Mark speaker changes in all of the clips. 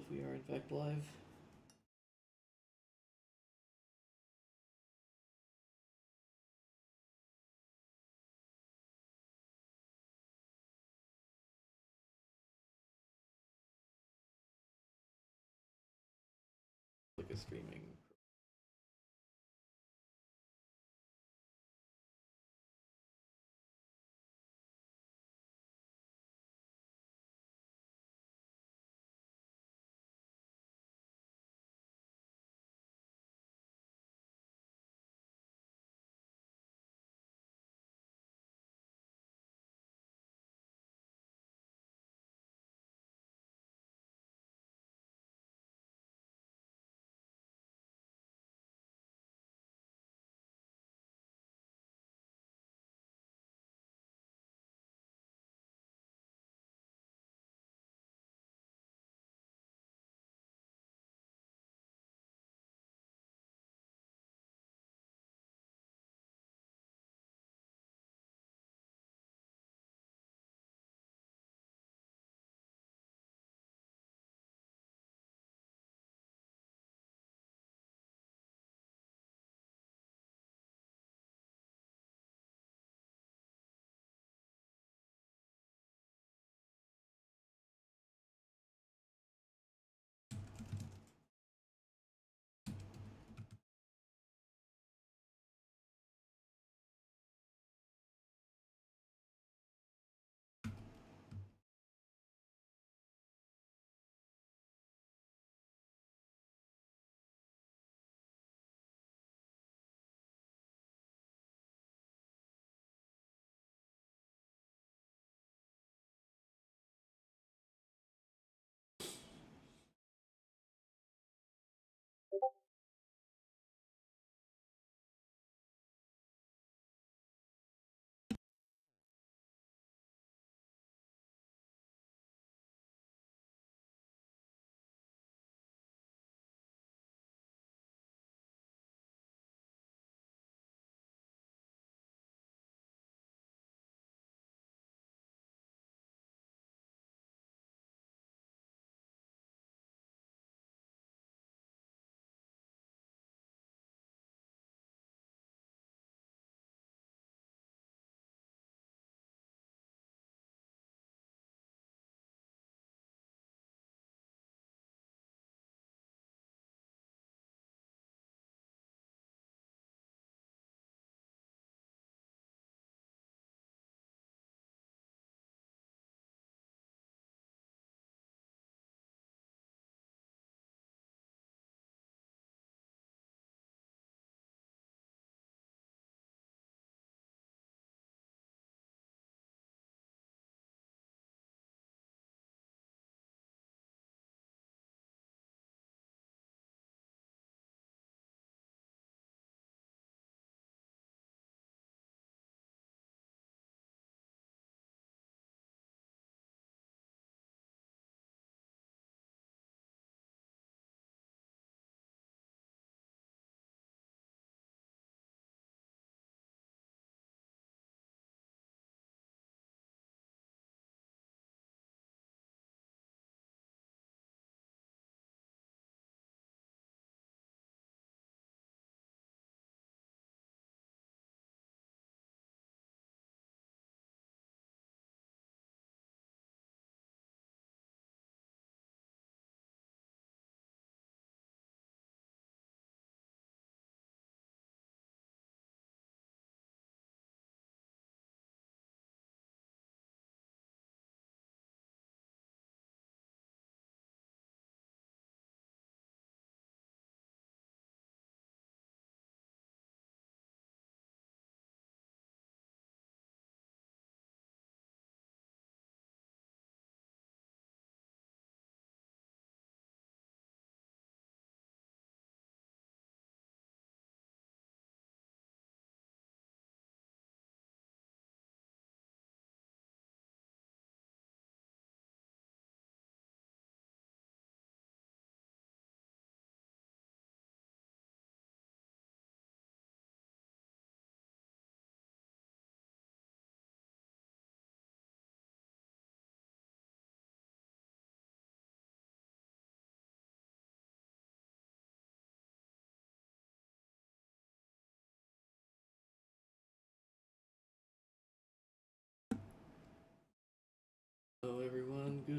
Speaker 1: if we are in fact live. Like a streaming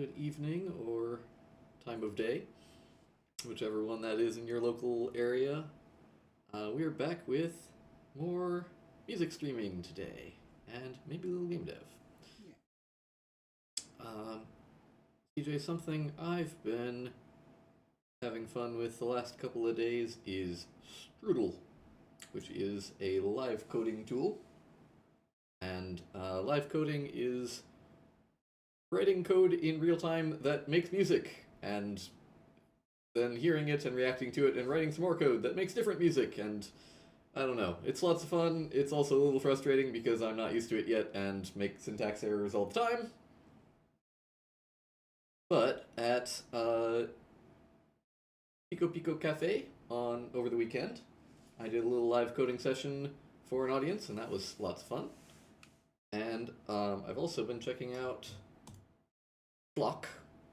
Speaker 1: good evening or time of day, whichever one that is in your local area. We're back with more music streaming today, and maybe a little game dev. CJ, something I've been having fun with the last couple of days is Strudel, which is a live coding tool. And live coding is writing code in real time that makes music, and then hearing it and reacting to it and writing some more code that makes different music, and I don't know. It's lots of fun. It's also a little frustrating because I'm not used to it yet and make syntax errors all the time. But at Pico Pico Cafe over the weekend, I did a little live coding session for an audience, and that was lots of fun. And I've also been checking out Flock.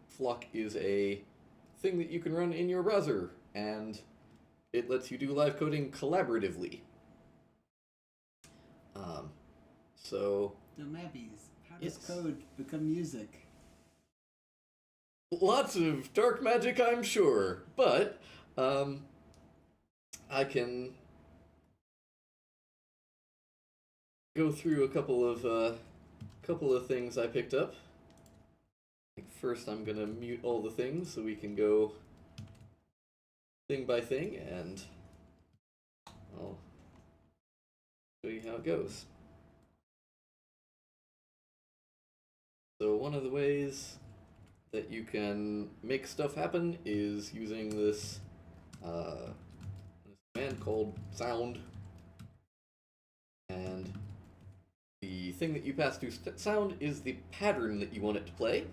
Speaker 1: Flock is a thing that you can run in your browser, and it lets you do live coding collaboratively. So
Speaker 2: mabbees, how does code become music?
Speaker 1: Lots of dark magic, I'm sure, but I can go through a couple of things I picked up. First, I'm gonna mute all the things so we can go thing by thing, and I'll show you how it goes. So one of the ways that you can make stuff happen is using this command called sound, and the thing that you pass to sound is the pattern that you want it to play,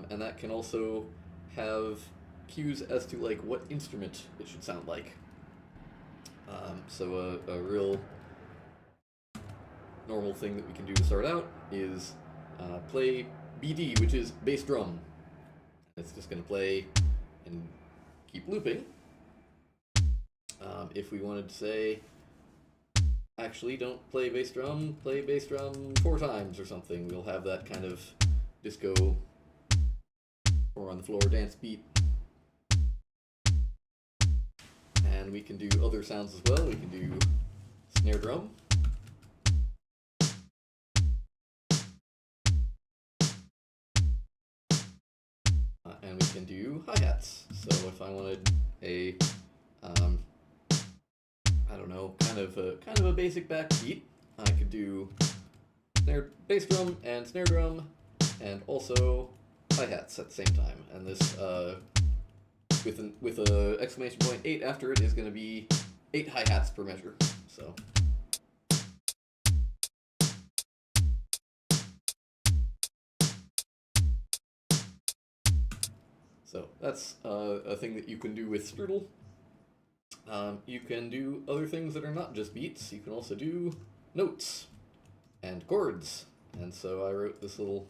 Speaker 1: and that can also have cues as to like what instrument it should sound like. So a real normal thing that we can do to start out is play BD, which is bass drum. It's just going to play and keep looping. If we wanted to say, actually don't play bass drum 4 times or something, we'll have that kind of disco or on the floor dance beat. And we can do other sounds as well. We can do snare drum. And we can do hi-hats. So if I wanted a, I don't know, kind of a basic backbeat, I could do bass drum and snare drum, and also hi-hats at the same time. And this, with a exclamation point 8 after it, is going to be 8 hi-hats per measure. So that's a thing that you can do with Strudel. You can do other things that are not just beats. You can also do notes and chords. And so I wrote this little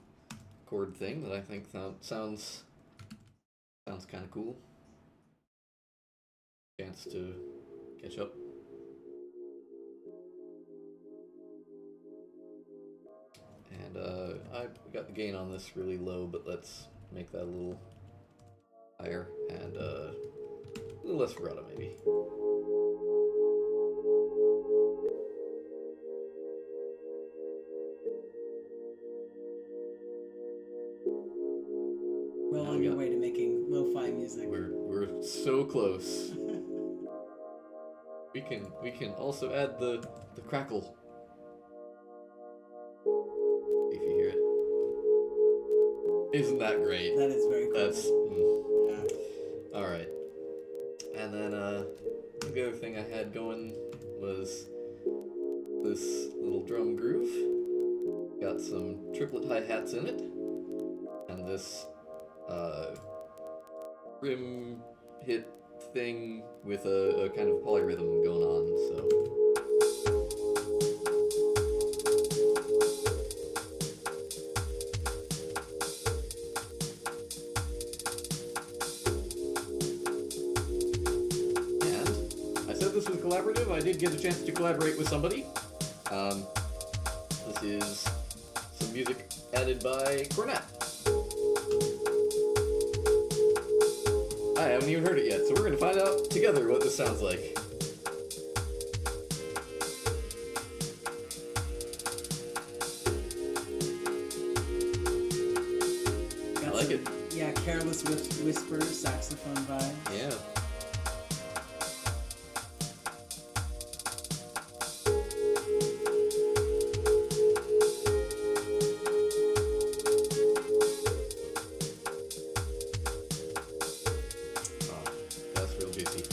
Speaker 1: chord thing that I think sounds kind of cool. Chance to catch up. And I got the gain on this really low, but let's make that a little higher and a little less vibrato maybe.
Speaker 2: Well on your way to making lo-fi music.
Speaker 1: We're so close. We can also add the crackle. If you hear it. Isn't that great?
Speaker 2: That is very cool.
Speaker 1: That's yeah. Alright. And then the other thing I had going was this little drum groove. Got some triplet hi-hats in it. And this rim hit thing with a kind of polyrhythm going on, so. And I said this was collaborative. I did get a chance to collaborate with somebody. This is some music added by Cornet. haven't even heard it yet, so we're gonna find out together what this sounds like. I like it.
Speaker 2: Yeah, careless whisper, saxophone vibe.
Speaker 1: Yeah. That's real juicy.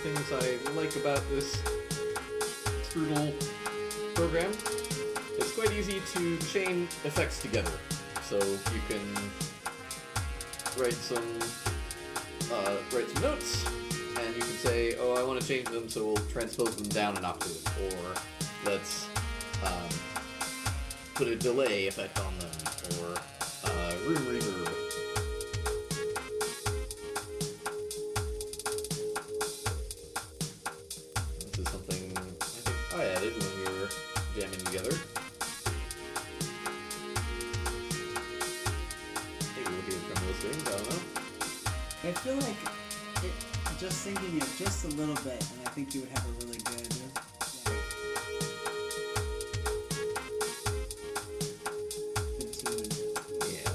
Speaker 1: Things I like about this Strudel program, it's quite easy to chain effects together. So you can write some notes, and you can say, oh, I want to change them, so we'll transpose them down an octave, or let's put a delay effect on them, or room reverb. I added when we were jamming together. Maybe we'll hear from those things, I don't know.
Speaker 2: I feel like just singing it just a little bit, and I think you would have a really good tune.
Speaker 1: Yeah.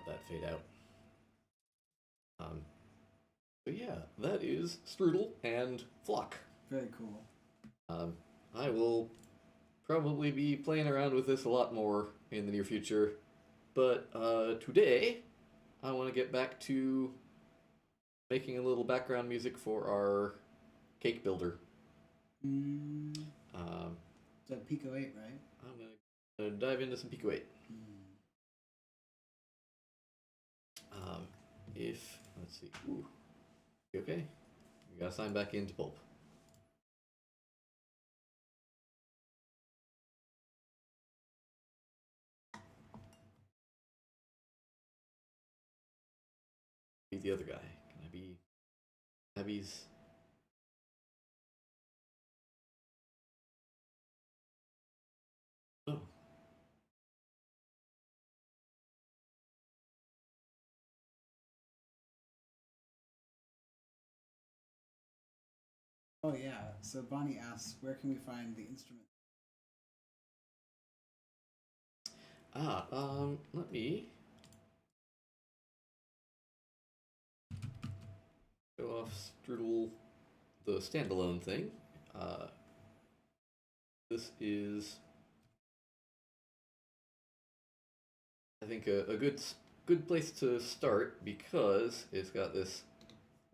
Speaker 1: That fade out. But yeah, that is Strudel and Flock.
Speaker 2: Very cool.
Speaker 1: I will probably be playing around with this a lot more in the near future, but today I want to get back to making a little background music for our cake builder.
Speaker 2: So Pico 8, right?
Speaker 1: I'm gonna dive into some Pico 8. Let's see. Ooh. Okay. We gotta sign back into Pulp. Be the other guy. Can I be Abby's? Oh.
Speaker 2: Oh yeah. So Bonnie asks, where can we find the instrument?
Speaker 1: Let me go off Strudel, the standalone thing. This is, I think, a good place to start because it's got this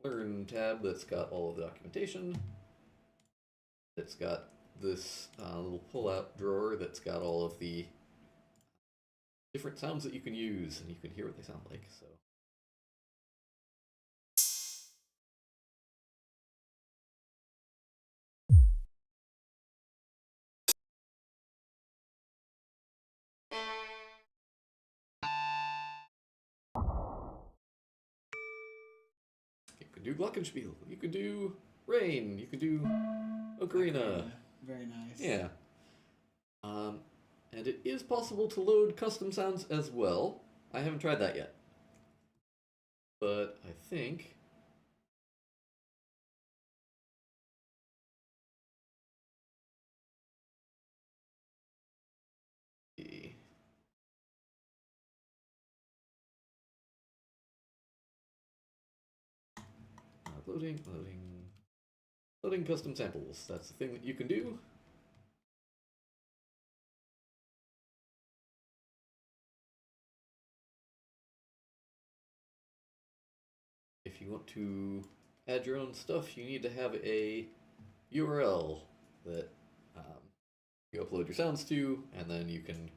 Speaker 1: Learn tab that's got all of the documentation. It's got this little pull-out drawer that's got all of the different sounds that you can use, and you can hear what they sound like. So. You could do Glockenspiel. You could do Rain. You could do Ocarina.
Speaker 2: Very nice.
Speaker 1: Yeah. And it is possible to load custom sounds as well. I haven't tried that yet. But I think Loading custom samples. That's the thing that you can do. If you want to add your own stuff, you need to have a URL that you upload your sounds to, and then you can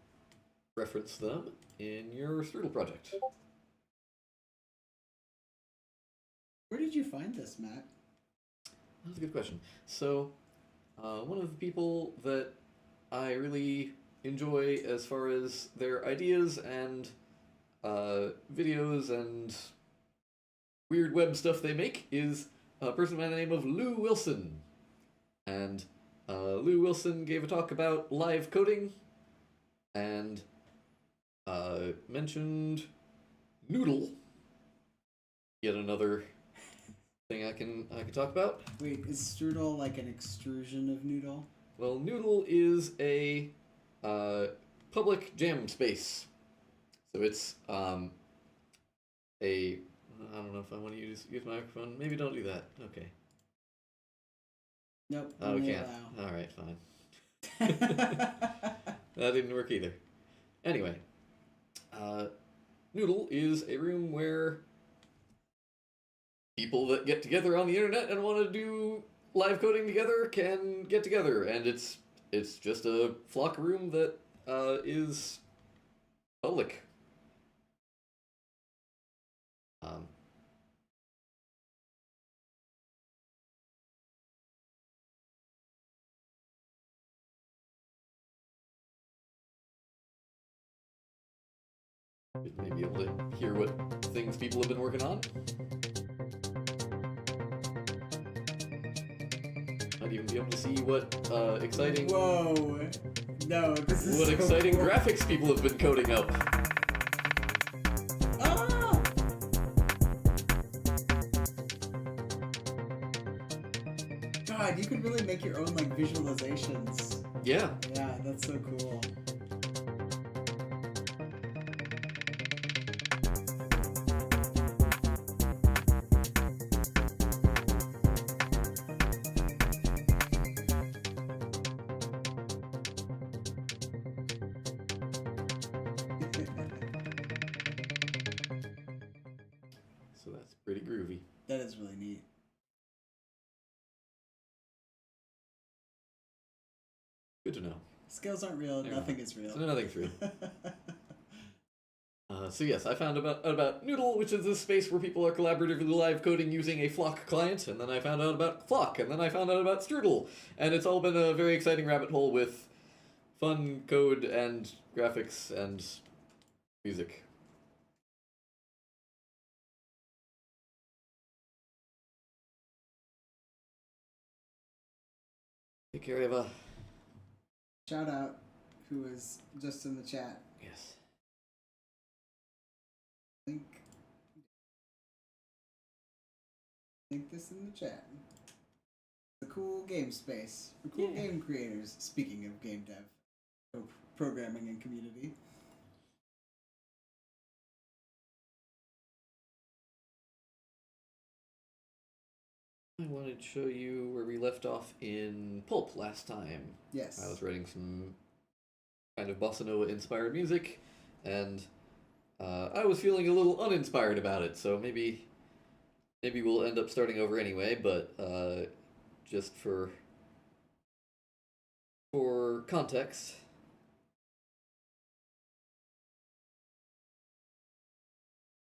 Speaker 1: reference them in your Strudel project.
Speaker 2: Where did you find this, Matt?
Speaker 1: That's a good question. So, one of the people that I really enjoy as far as their ideas and videos and weird web stuff they make is a person by the name of Lou Wilson. And Lou Wilson gave a talk about live coding and mentioned Noodle. Yet another thing I can talk about.
Speaker 2: Wait, is strudel like an extrusion of noodle?
Speaker 1: Well, Noodle is a public jam space. So it's I don't know if I want to use my microphone. Maybe don't do that. Okay.
Speaker 2: Nope.
Speaker 1: Oh, we can't. All right, fine. That didn't work either. Anyway, Noodle is a room where people that get together on the internet and want to do live coding together can get together, and it's just a flock room that is public. Maybe able to hear what things people have been working on. Might even be able to see what exciting.
Speaker 2: Whoa! No, this is
Speaker 1: what
Speaker 2: so
Speaker 1: exciting
Speaker 2: cool.
Speaker 1: graphics people have been coding up.
Speaker 2: Ah! God, you could really make your own like visualizations.
Speaker 1: Yeah.
Speaker 2: Yeah, that's so cool.
Speaker 1: So that's pretty groovy.
Speaker 2: That is really neat.
Speaker 1: Good to know.
Speaker 2: Scales aren't real.
Speaker 1: There
Speaker 2: Nothing
Speaker 1: we
Speaker 2: is real.
Speaker 1: So nothing's real. So yes, I found about Noodle, which is this space where people are collaboratively live coding using a Flock client, and then I found out about Flock, and then I found out about Strudel, and it's all been a very exciting rabbit hole with fun code and graphics and music. Take care, Eva.
Speaker 2: Shout out who was just in the chat.
Speaker 1: Yes.
Speaker 2: Think this in the chat. The cool game space for cool game creators. Speaking of game dev, programming and community.
Speaker 1: I wanted to show you where we left off in Pulp last time.
Speaker 2: Yes.
Speaker 1: I was writing some kind of bossa nova inspired music, and I was feeling a little uninspired about it, so maybe we'll end up starting over anyway, but just for context.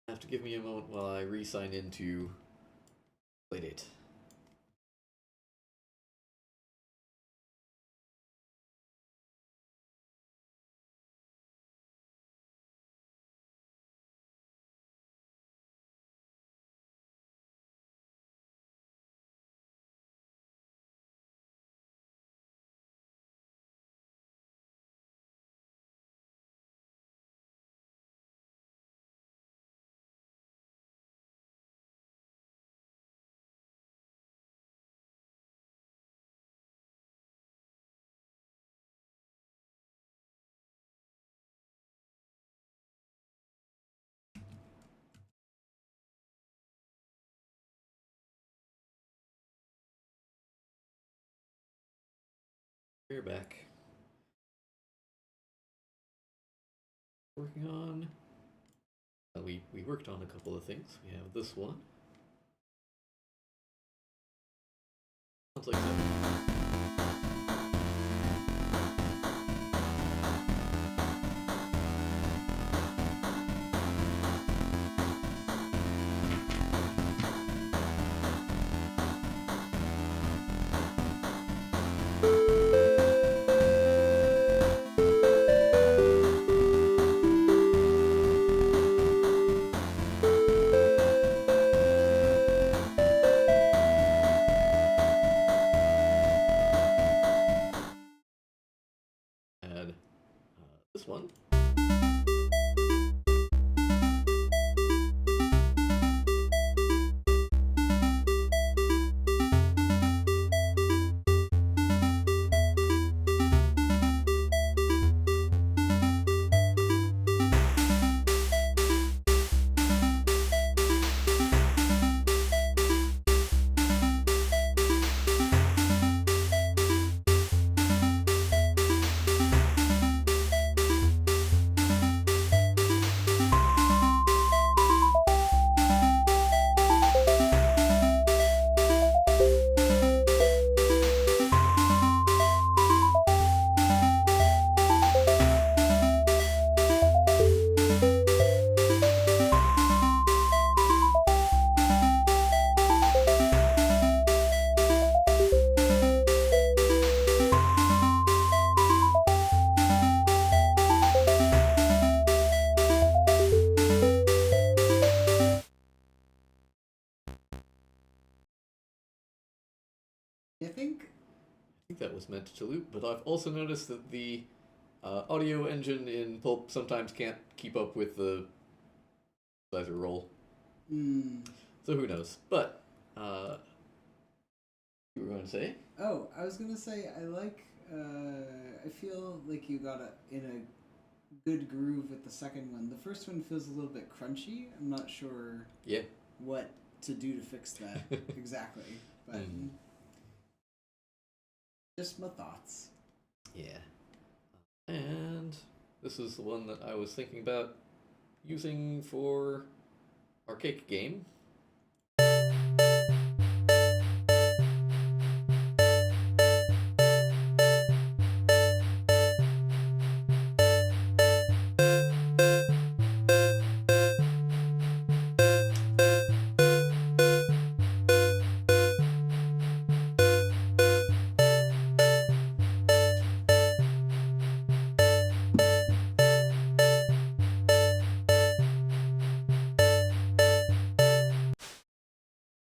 Speaker 1: Have to give me a moment while I re-sign into Playdate. We're back. Working on. We worked on a couple of things. We have this one. Sounds like that. This one.
Speaker 2: I think
Speaker 1: That was meant to loop, but I've also noticed that the audio engine in Pulp sometimes can't keep up with the synthesizer roll. So who knows? But you were going to say?
Speaker 2: Oh, I was gonna say I like. I feel like you got in a good groove with the second one. The first one feels a little bit crunchy. I'm not sure.
Speaker 1: Yeah.
Speaker 2: What to do to fix that exactly, but just my thoughts.
Speaker 1: Yeah. And this is the one that I was thinking about using for our cake game.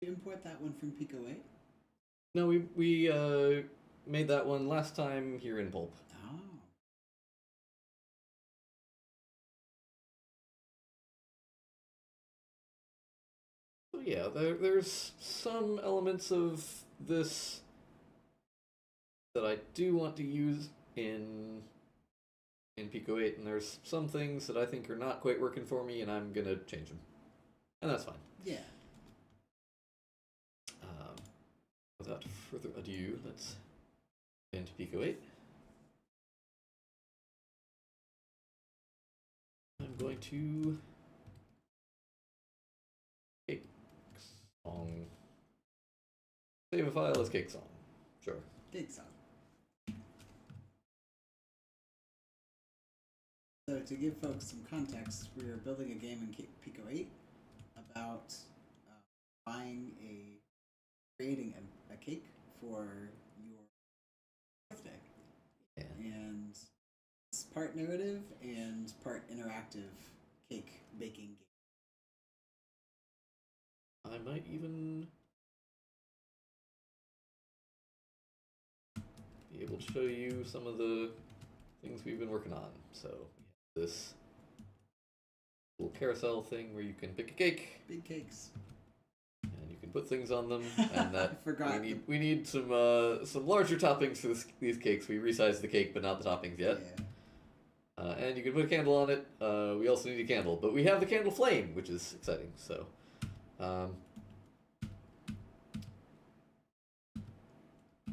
Speaker 2: Import that one from Pico 8?
Speaker 1: No, we made that one last time here in Pulp.
Speaker 2: Oh.
Speaker 1: So yeah, there's some elements of this that I do want to use in Pico 8, and there's some things that I think are not quite working for me, and I'm gonna change them. And that's fine.
Speaker 2: Yeah.
Speaker 1: Without further ado, let's get into Pico 8. I'm going to cake song. Save a file as cake song. Sure.
Speaker 2: Cake song. So to give folks some context, we are building a game in Pico 8 about creating a cake for your birthday.
Speaker 1: Yeah.
Speaker 2: And it's part narrative and part interactive cake baking game.
Speaker 1: I might even be able to show you some of the things we've been working on. So we have this little carousel thing where you can pick a cake.
Speaker 2: Big cakes.
Speaker 1: And you can put things on them, and that
Speaker 2: I forgot.
Speaker 1: we need some larger toppings for these cakes. We resized the cake, but not the toppings yet.
Speaker 2: Yeah.
Speaker 1: And you can put a candle on it. We also need a candle, but we have the candle flame, which is exciting. So, there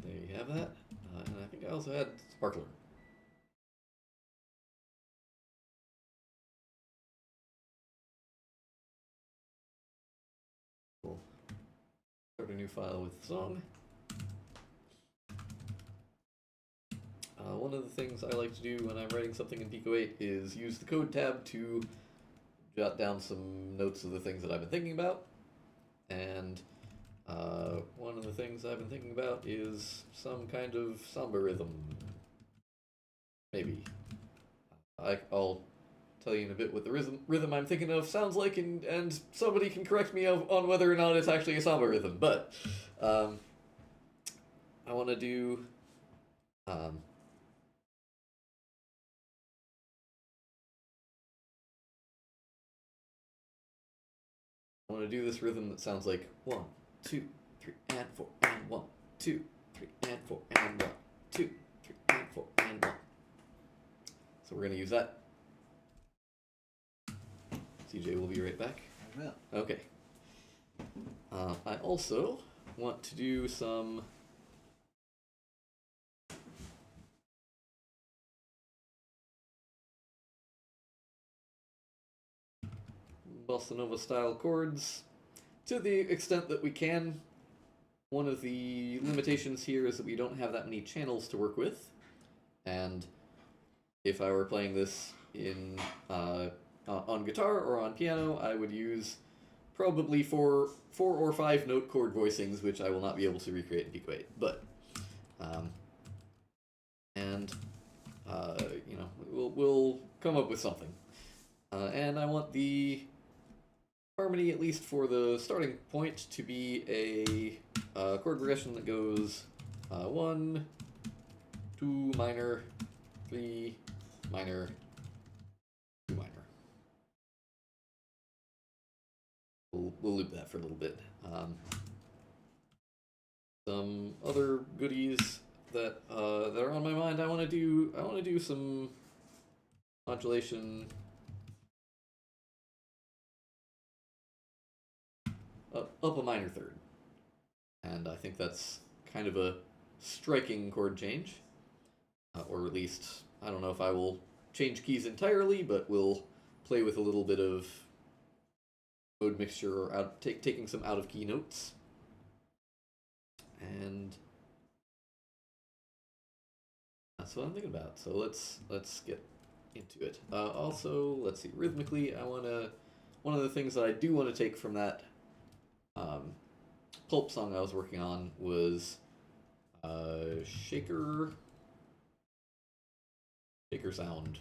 Speaker 1: you have that. And I think I also add sparkler. We'll start a new file with the song. One of the things I like to do when I'm writing something in Pico 8 is use the code tab to jot down some notes of the things that I've been thinking about. And one of the things I've been thinking about is some kind of samba rhythm. Maybe. I'll tell you in a bit what the rhythm I'm thinking of sounds like, and somebody can correct me on whether or not it's actually a samba rhythm. But I want to do... I want to do this rhythm that sounds like 1, 2, 3, and 4, and 1, 2, 3, and 4, and 1, 2, 3, and 4, and 1. So we're going to use that. CJ will be right back.
Speaker 2: I will.
Speaker 1: Okay. I also want to do some bossa nova style chords to the extent that we can. One of the limitations here is that we don't have that many channels to work with, and if I were playing this in on guitar or on piano, I would use probably four or 5 note chord voicings, which I will not be able to recreate in Pico 8. But you know, we'll come up with something. And I want the harmony, at least for the starting point, to be a chord progression that goes 1, 2 minor, 3 minor, 2 minor. We'll loop that for a little bit. Some other goodies that are on my mind. I want to do some modulation up a minor third, and I think that's kind of a striking chord change, or at least I don't know if I will change keys entirely, but we'll play with a little bit of mode mixture or taking some out of key notes, and that's what I'm thinking about. So let's get into it. Also, let's see. Rhythmically, one of the things that I do want to take from that pulp song I was working on was shaker sound.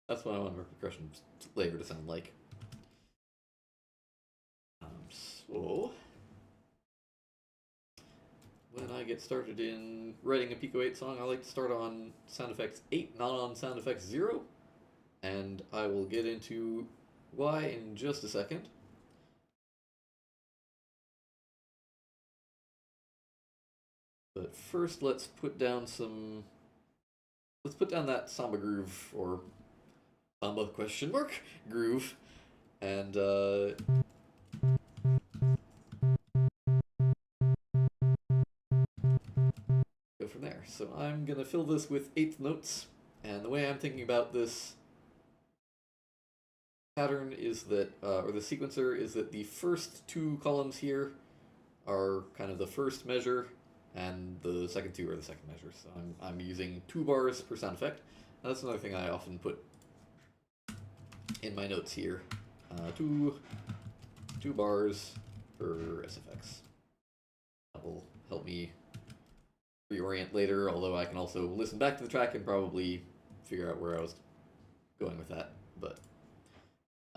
Speaker 1: That's what I want my percussion layer to sound like. So when I get started in writing a Pico 8 song, I like to start on sound effects 8, not on sound effects 0, and I will get into why in just a second. But first, let's put down that samba groove, or samba question mark groove, and go from there. So I'm gonna fill this with eighth notes, and the way I'm thinking about this pattern is that, or the sequencer is that the first 2 columns here are kind of the first measure, and the second 2 are the second measure. So I'm using 2 bars per sound effect. And that's another thing I often put in my notes here. 2 bars per SFX. That will help me reorient later, although I can also listen back to the track and probably figure out where I was going with that. But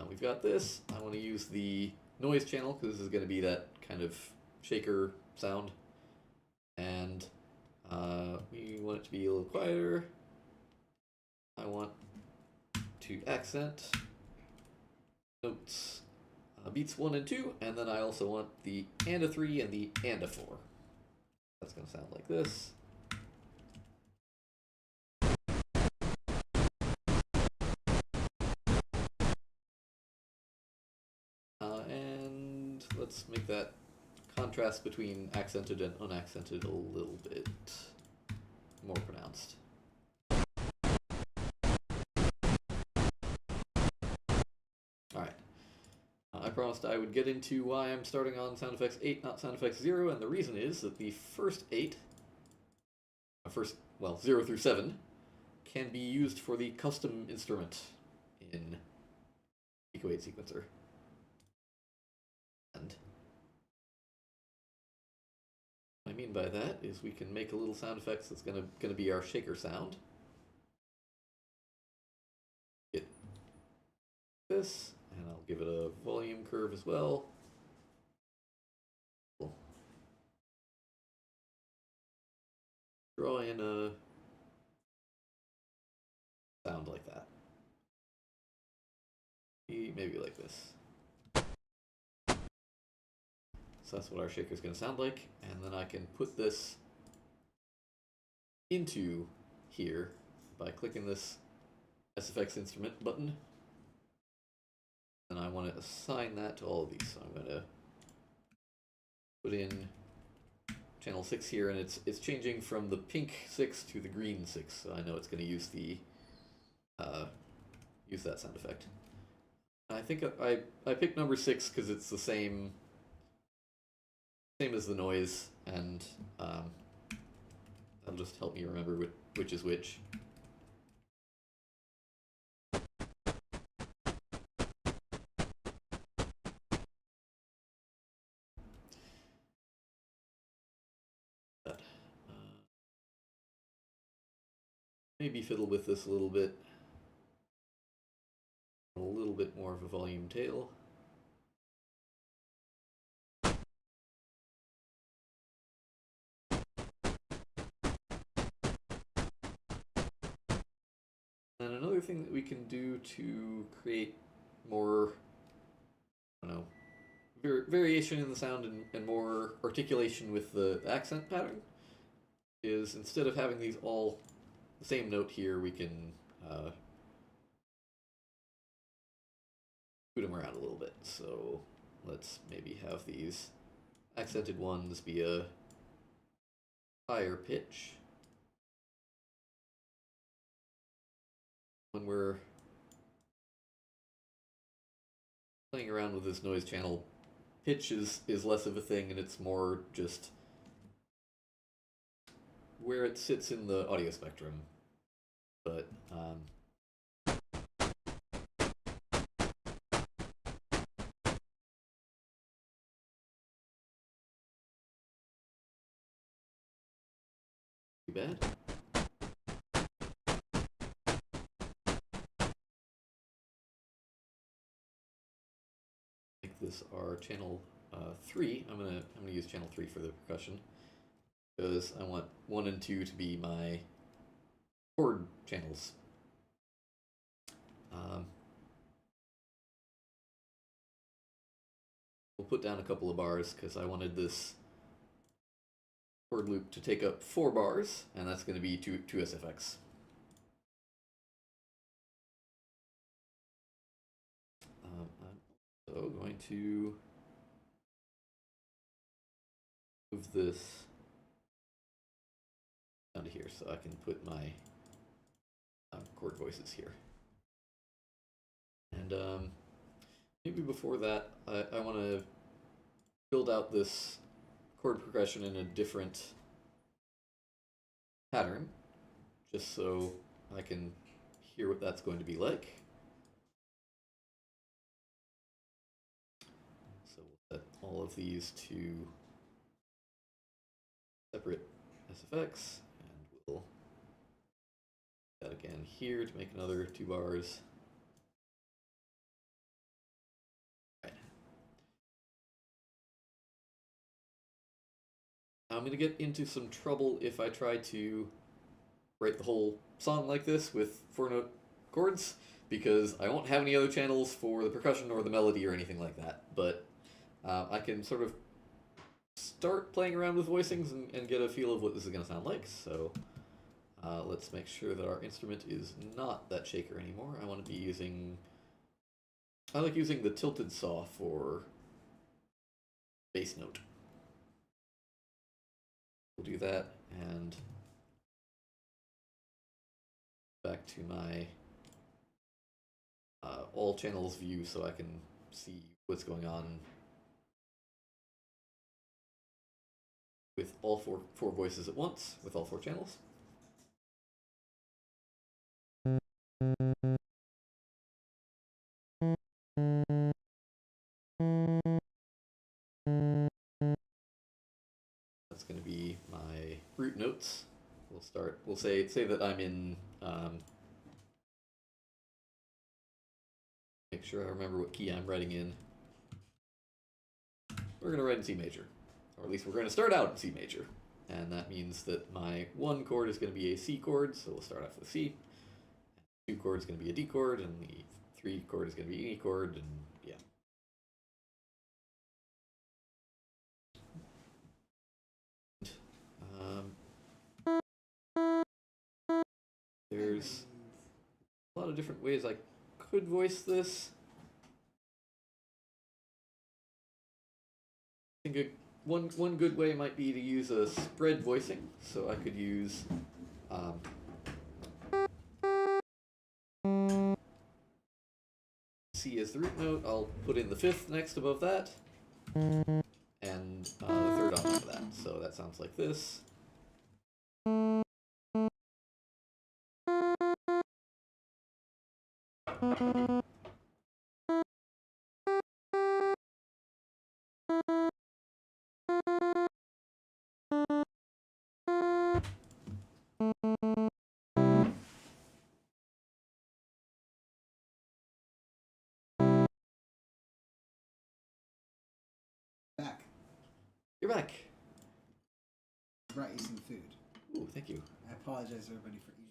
Speaker 1: we've got this. I want to use the noise channel because this is going to be that kind of shaker sound. And we want it to be a little quieter. I want to accent notes beats 1 and 2, and then I also want the and a 3 and the and a 4. That's going to sound like this. And let's make that contrast between accented and unaccented a little bit more pronounced. Alright. I promised I would get into why I'm starting on sound effects 8, not sound effects 0, and the reason is that the first 8, well, 0 through 7, can be used for the custom instrument in Pico 8 Sequencer. And what I mean by that is we can make a little sound effects that's gonna be our shaker sound. Get this, and I'll give it a volume curve as well. Cool. Draw in a sound like that. Maybe like this. So that's what our shaker is going to sound like, and then I can put this into here by clicking this SFX instrument button. And I want to assign that to all of these. So I'm going to put in channel 6 here, and it's changing from the pink 6 to the green 6. So I know it's going to use the use that sound effect. I think I picked number 6 because it's the same as the noise, and that'll just help me remember which is which. Maybe fiddle with this a little bit. A little bit more of a volume tail. And another thing that we can do to create more, I don't know, variation in the sound and more articulation with the accent pattern is, instead of having these all the same note here, we can boot them around a little bit. So let's maybe have these accented ones be a higher pitch. When we're playing around with this noise channel, pitch is less of a thing, and it's more just where it sits in the audio spectrum. But too bad. Make this our channel 3. I'm gonna use channel 3 for the percussion, because I want 1 and 2 to be my chord channels. We'll put down a couple of bars because I wanted this chord loop to take up 4 bars, and that's going to be 2 SFX. I'm also going to move this down to here so I can put my chord voices here. And maybe before that, I want to build out this chord progression in a different pattern, just so I can hear what that's going to be like. So we'll set all of these to separate SFX, and we'll do that again here to make another 2 bars. I'm going to get into some trouble if I try to write the whole song like this with 4-note chords, because I won't have any other channels for the percussion or the melody or anything like that. But I can sort of start playing around with voicings and get a feel of what this is going to sound like. So let's make sure that our instrument is not that shaker anymore. I want to be using... I like using the tilted saw for bass note. we'll do that, and back to my all channels view so I can see what's going on with all four voices at once, with all 4 channels. That's going to be my root notes. We'll say that I'm in, make sure I remember what key I'm writing in. We're going to write in C major, or at least we're going to start out in C major. And that means that my 1 chord is going to be a C chord, so we'll start off with C. 2 chord is going to be a D chord, and the 3 chord is going to be an E chord, and yeah. There's a lot of different ways I could voice this. I think one good way might be to use a spread voicing. So I could use C as the root note. I'll put in the 5th next above that, and the 3rd on top of that. So that sounds like this.
Speaker 2: Back.
Speaker 1: You're back.
Speaker 2: Brought you some food.
Speaker 1: Ooh, thank you.
Speaker 2: I apologize, everybody, for eating.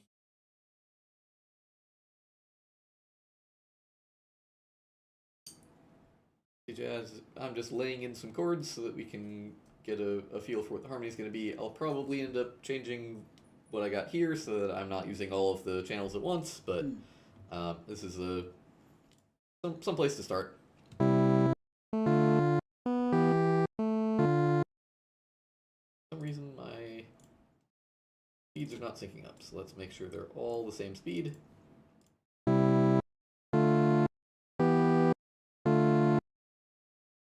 Speaker 1: Hey Jazz, I'm just laying in some chords so that we can get a feel for what the harmony is going to be. I'll probably end up changing what I got here so that I'm not using all of the channels at once, but this is some place to start. For some reason my speeds are not syncing up, so let's make sure they're all the same speed.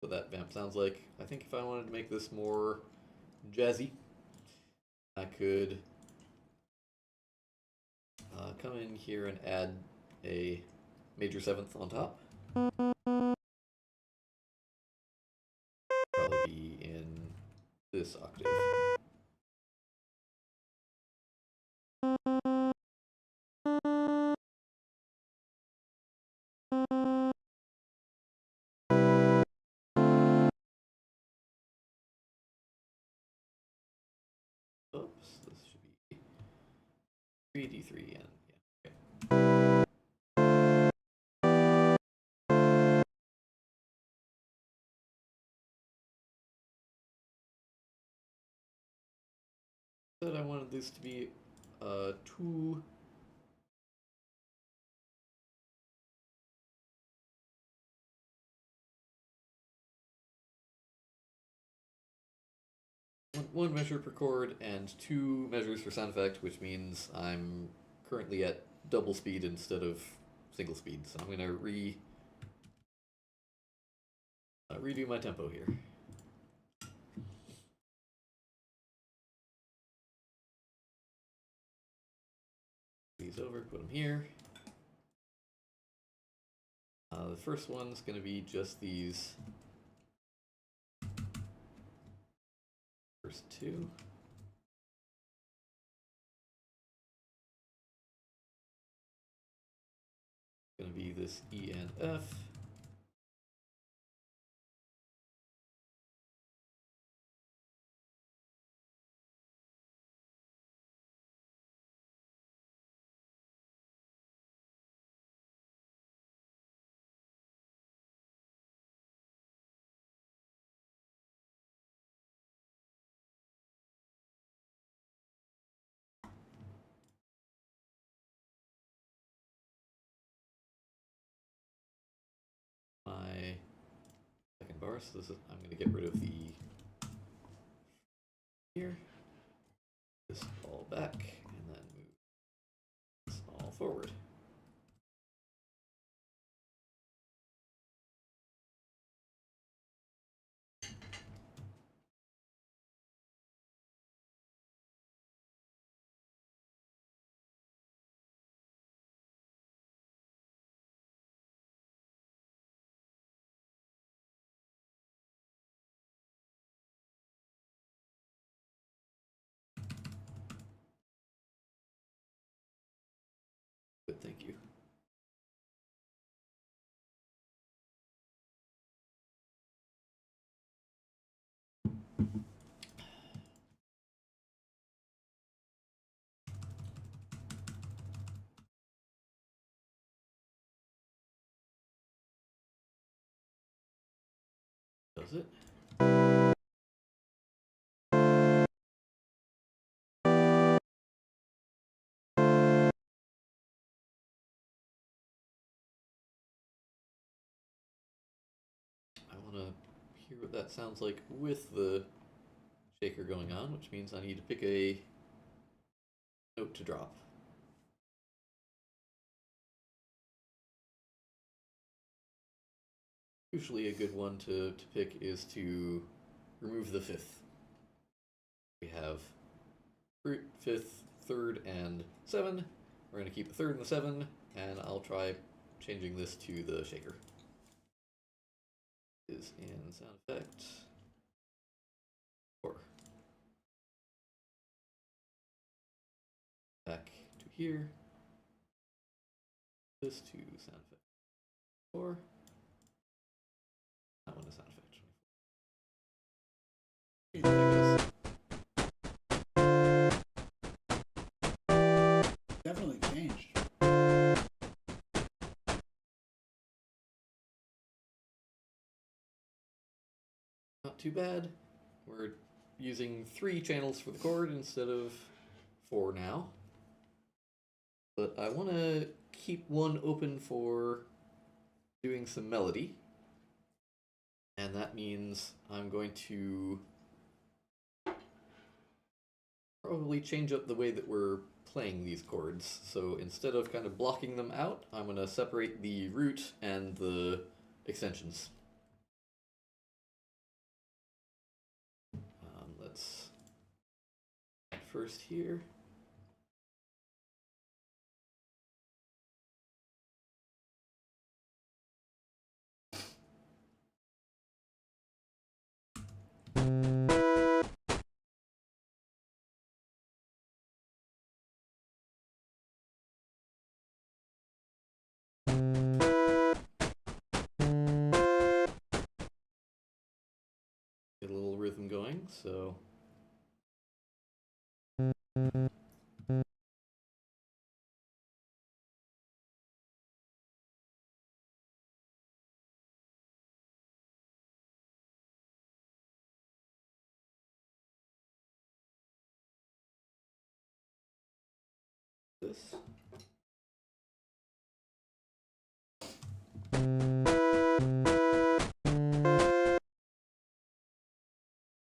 Speaker 1: That vamp sounds like. I think if I wanted to make this more jazzy, I could come in here and add a major 7th on top. Probably be in this octave. Oops, this should be 3D3 and yeah. Okay. Said I wanted this to be 2. One measure per chord and 2 measures for sound effect, which means I'm currently at double speed instead of single speed. So I'm going to redo my tempo here. These over, put them here. The first one's going to be just these first 2. Going to be this E and F. My second bar, so this is, I'm going to get rid of the here. back, and then move this all forward. Good, thank you. Does it? I want to hear what that sounds like with the shaker going on, which means I need to pick a note to drop. Usually a good one to pick is to remove the fifth. We have fruit, fifth, third, and 7. We're going to keep the third and the 7, and I'll try changing this to the shaker. Is in sound effect 4. Back to here. This to sound effect 4. That one is sound effect 24.
Speaker 2: Definitely changed.
Speaker 1: Not too bad. We're using 3 channels for the chord instead of 4 now. But I want to keep one open for doing some melody. And that means I'm going to probably change up the way that we're playing these chords. So instead of kind of blocking them out, I'm going to separate the root and the extensions. Let's first here. Get a little rhythm going, so this.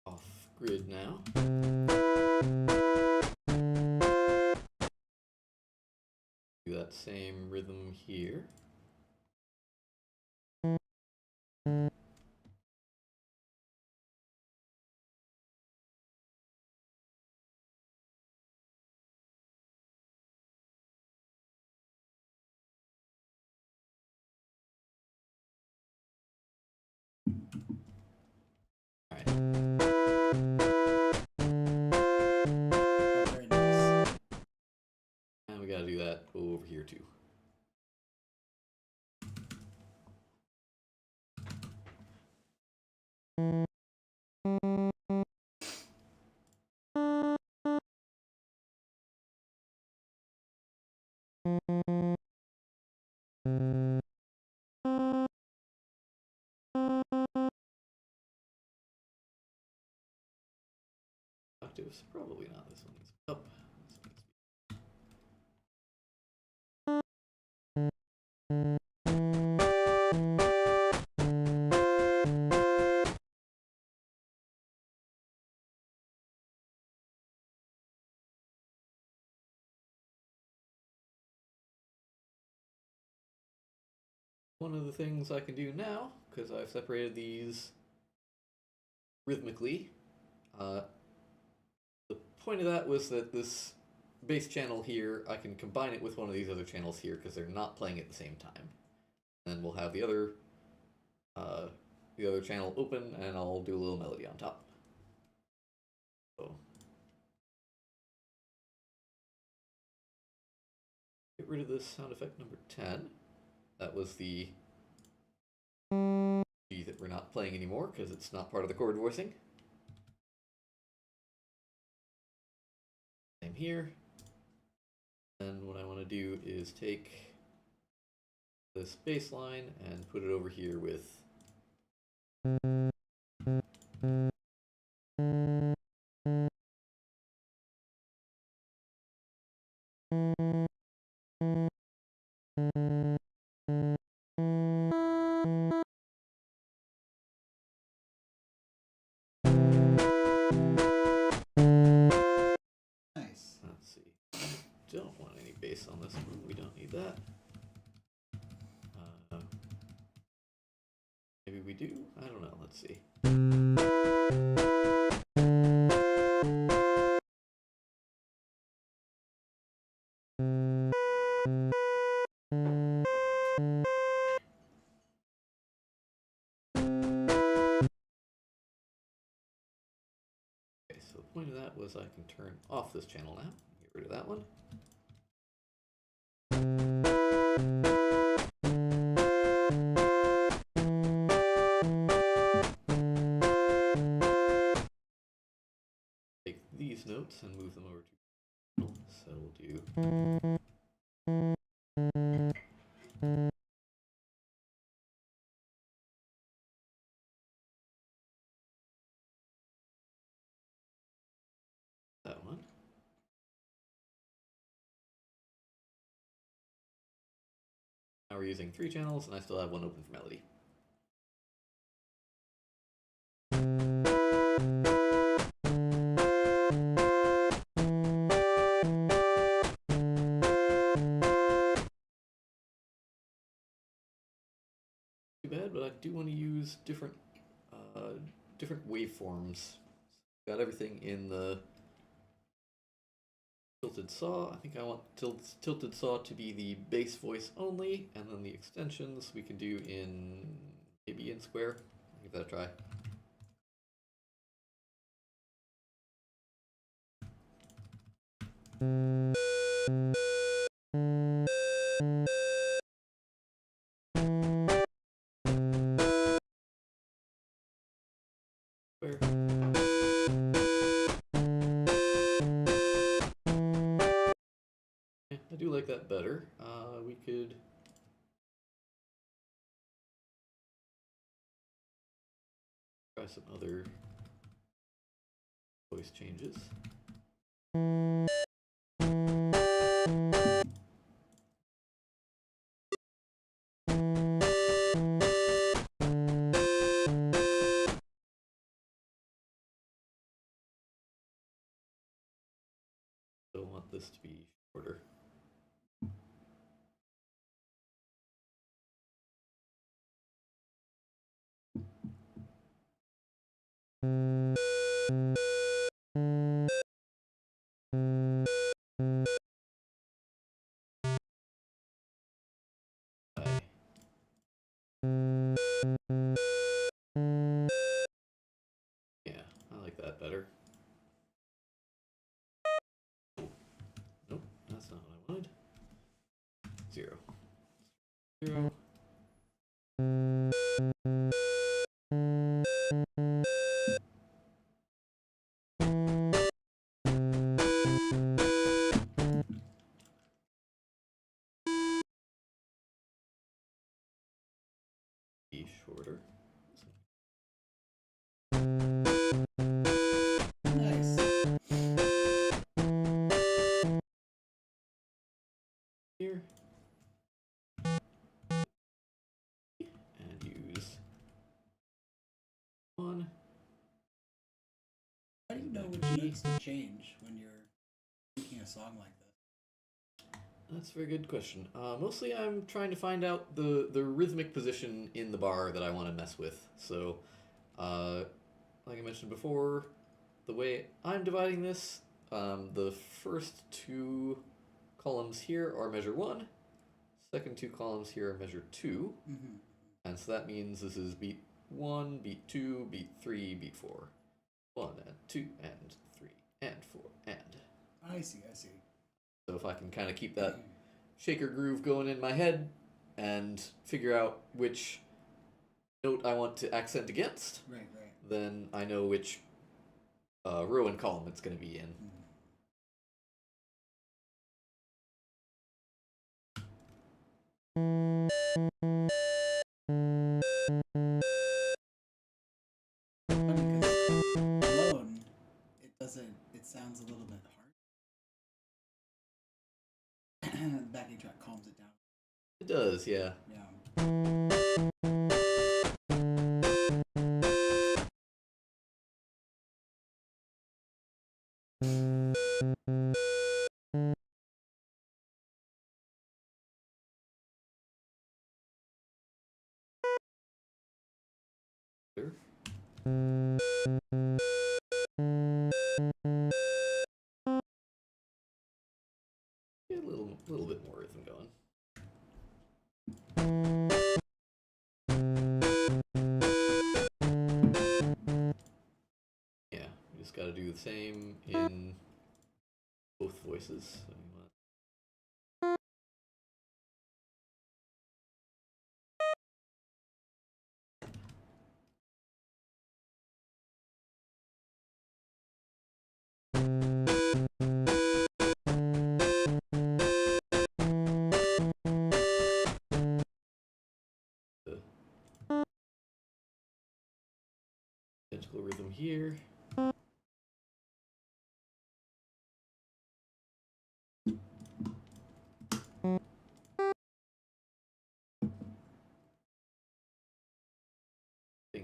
Speaker 1: Off grid now. Do that same rhythm here. Alright.
Speaker 2: Very nice.
Speaker 1: And we gotta do that over here too. Octaves, probably not this one. Up. one of the things I can do now, because I've separated these rhythmically, the point of that was that this bass channel here, I can combine it with one of these other channels here because they're not playing at the same time. Then we'll have the other channel open, and I'll do a little melody on top. So get rid of this sound effect number 10. That was the G that we're not playing anymore because it's not part of the chord voicing. Same here. And what I want to do is take this bass line and put it over here with
Speaker 2: Nice.
Speaker 1: let's see. Don't want any bass on this one. We don't need that. Maybe we do? I don't know. Let's see. Okay, so the point of that was I can turn off this channel now. Get rid of that one. Take these notes and move them over to, so we'll do that one. Now we're using 3 channels, and I still have one open for melody. Too bad, but I do want to use different waveforms. Got everything in the tilted saw. I think I want tilted saw to be the bass voice only, and then the extensions we can do in maybe in square. I'll give that a try. Square. Yeah, I do like that better. We could try some other voice changes. So I want this to be shorter. Yeah, I like that better. Nope, that's not what I wanted. 0. 0. Be shorter.
Speaker 2: Nice.
Speaker 1: Here. And use 1.
Speaker 2: How do you know which notes to change when you're making a song like this?
Speaker 1: That's a very good question. Mostly I'm trying to find out the rhythmic position in the bar that I want to mess with. So, uh, like I mentioned before, the way I'm dividing this, the first two columns here are measure 1, second two columns here are measure 2,
Speaker 2: Mm-hmm.
Speaker 1: and so that means this is beat 1, beat 2, beat 3, beat 4. 1 and 2 and 3 and 4 and.
Speaker 2: I see, I see.
Speaker 1: So if I can kind of keep that shaker groove going in my head and figure out which note I want to accent against,
Speaker 2: Right, right.
Speaker 1: then I know which row and column it's going to be in.
Speaker 2: Funny because alone, it doesn't. It sounds a little bit hard. The backing track calms it down.
Speaker 1: It does, yeah.
Speaker 2: Yeah.
Speaker 1: Sure. Yeah, a little bit more rhythm going. Yeah, we just got to do the same in both voices. So you want the identical rhythm here.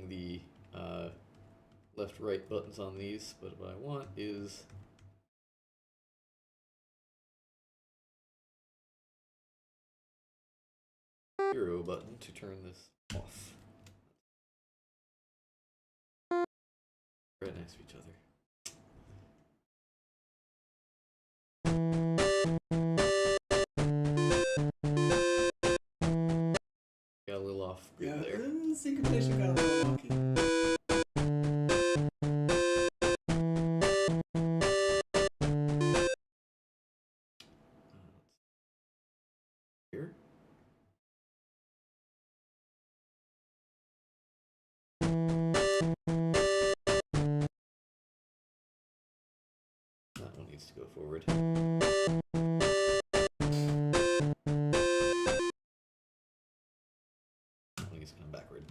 Speaker 1: The left right buttons on these, but what I want is zero button to turn this off. Right next to each other. Got a little off grid there.
Speaker 2: The syncopation got a little wonky.
Speaker 1: Here. That one needs to go forward. That one needs to come backward.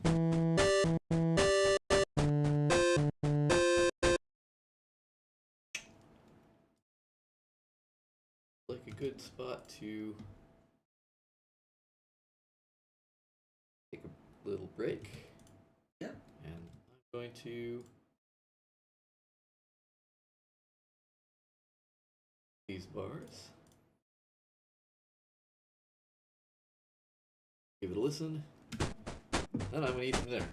Speaker 1: Like a good spot to take a little break.
Speaker 2: Yep.
Speaker 1: And I'm going to these bars. Give it a listen. And I'm gonna eat some dinner.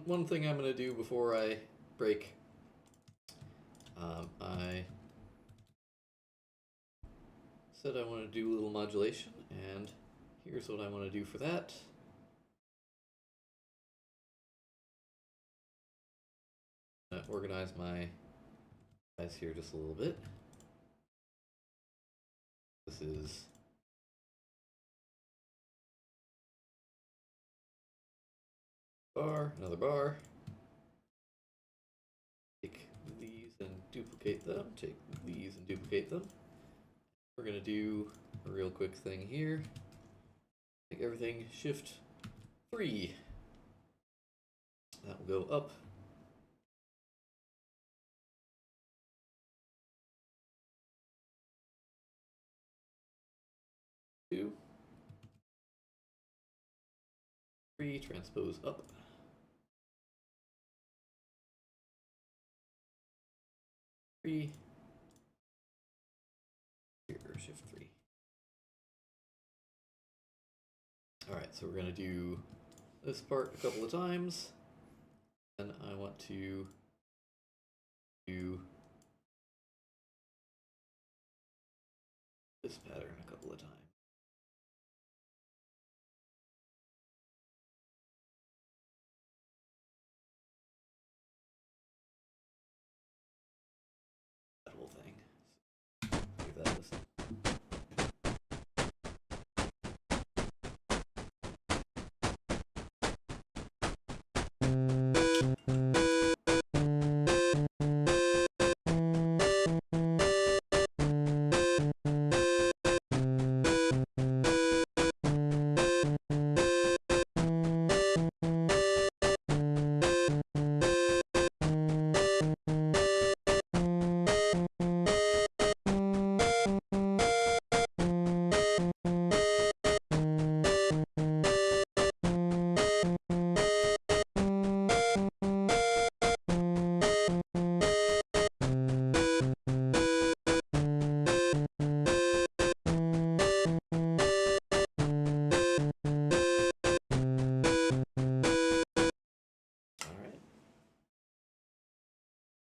Speaker 1: One thing I'm gonna do before I break. I said I want to do a little modulation, and here's what I want to do for that. Organize my guys here just a little bit. This is bar, another bar. Take these and duplicate them. Take these and duplicate them. We're gonna do a real quick thing here. Make everything shift 3. That will go up. Two. 3, transpose up. 3. Here, shift 3. Alright, so we're going to do this part a couple of times. And I want to do this pattern a couple of times. That whole thing. So give that a listen.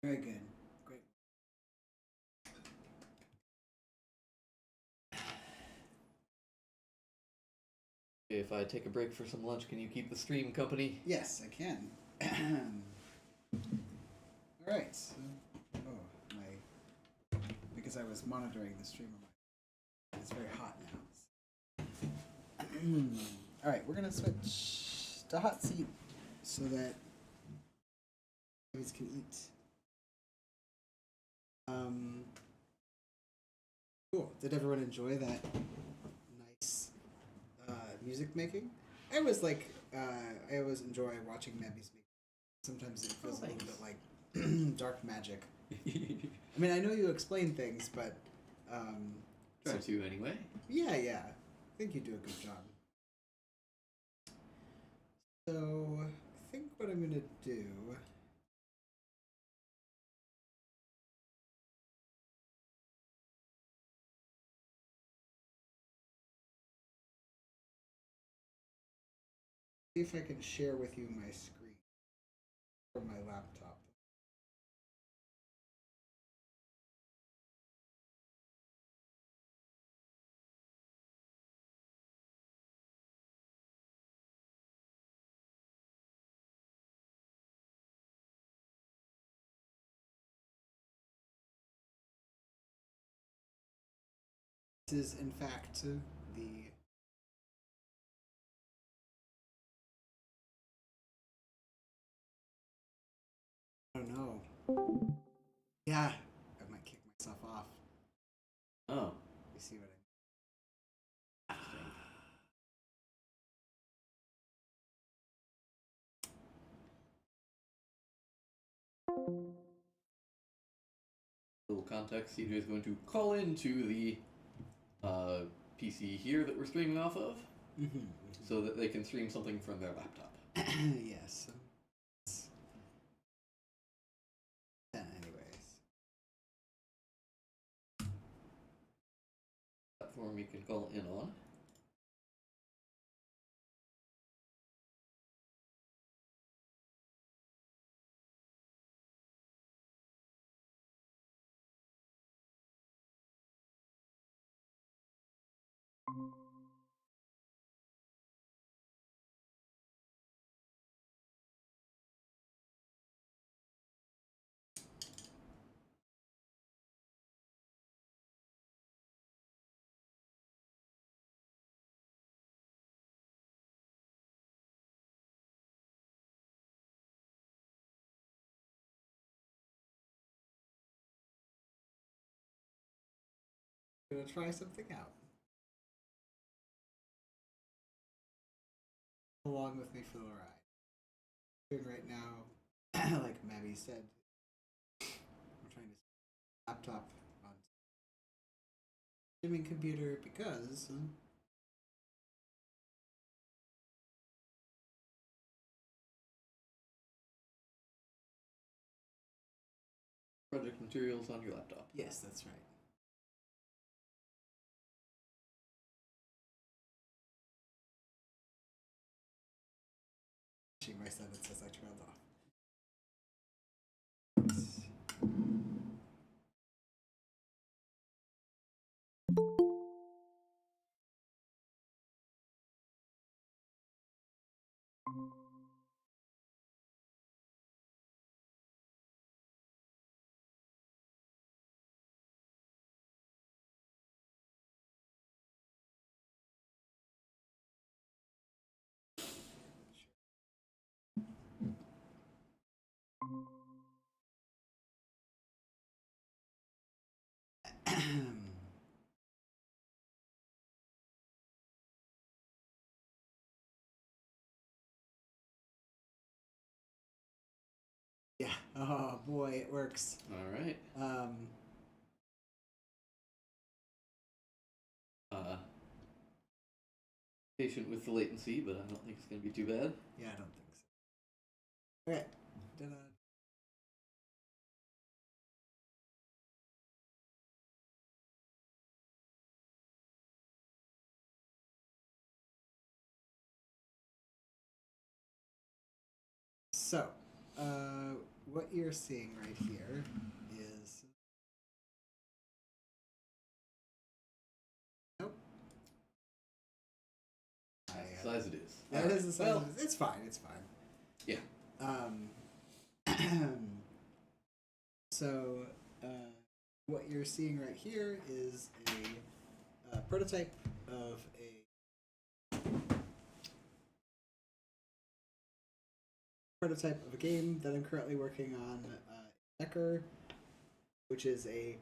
Speaker 2: Very good. Great.
Speaker 1: If I take a break for some lunch, can you keep the stream company?
Speaker 2: Yes, I can. All right. So, because I was monitoring the stream. It's very hot now. All right, we're gonna switch to hot seat so that babies can eat. Cool. Did everyone enjoy that nice music making? I always I always enjoy watching mabbees make. Sometimes it feels a little bit like dark magic. I mean, I know you explain things, but
Speaker 1: Try to anyway.
Speaker 2: Yeah. I think you do a good job. So I think what I'm gonna do. See if I can share with you my screen from my laptop. This is in fact the I don't know. Yeah, I might kick myself off.
Speaker 1: Oh.
Speaker 2: You see what
Speaker 1: Little context, CJ is going to call into the PC here that we're streaming off of, so that they can stream something from their laptop.
Speaker 2: Yes. Anyways.
Speaker 1: Platform you can call in on.
Speaker 2: Gonna try something out. along with me for the ride. Doing right now, like Mabby said, I'm trying to laptop on streaming computer because
Speaker 1: Project materials on your laptop.
Speaker 2: yes, that's right. Finishing my sentence as I trailed off. Yeah. Oh boy, it works.
Speaker 1: All right. Patient with the latency, but I don't think it's going to be too bad.
Speaker 2: Yeah, I don't think so. Okay. Ta-da. So, what you're seeing right here is. Nope.
Speaker 1: That's the size it is.
Speaker 2: That
Speaker 1: All
Speaker 2: is
Speaker 1: right.
Speaker 2: the size.
Speaker 1: Well,
Speaker 2: of it. It's fine. It's fine.
Speaker 1: yeah.
Speaker 2: So, what you're seeing right here is a prototype of a game that I'm currently working on. Decker, which is a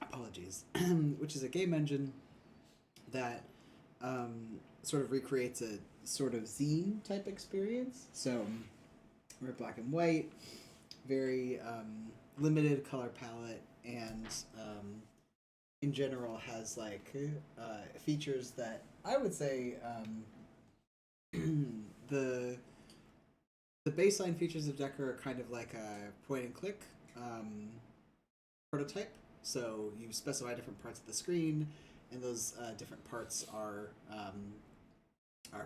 Speaker 2: apologies, which is a game engine that sort of recreates a sort of zine type experience. So we're black and white, very limited color palette, and in general has like features that I would say the baseline features of Decker are kind of like a point and click prototype. So you specify different parts of the screen, and those different parts are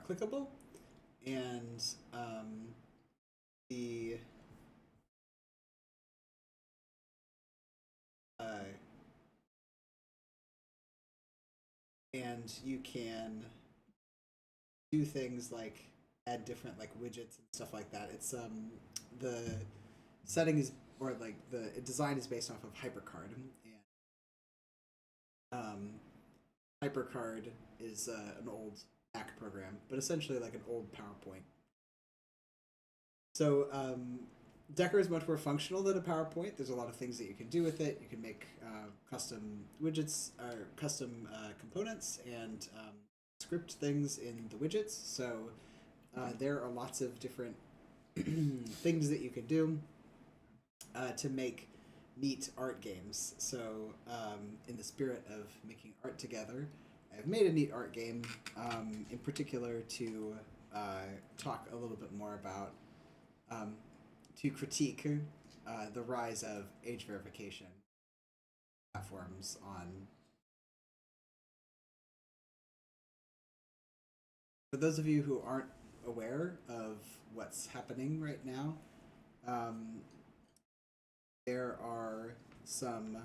Speaker 2: clickable, and the and you can do things like add different like widgets and stuff like that. It's the setting is or like the design is based off of HyperCard, and HyperCard is an old Mac program, but essentially like an old PowerPoint. So Decker is much more functional than a PowerPoint. There's a lot of things that you can do with it. You can make custom widgets or custom components and script things in the widgets. So there are lots of different things that you can do to make neat art games. So in the spirit of making art together, I've made a neat art game in particular to talk a little bit more about to critique the rise of age verification platforms on. For those of you who aren't aware of what's happening right now, there are some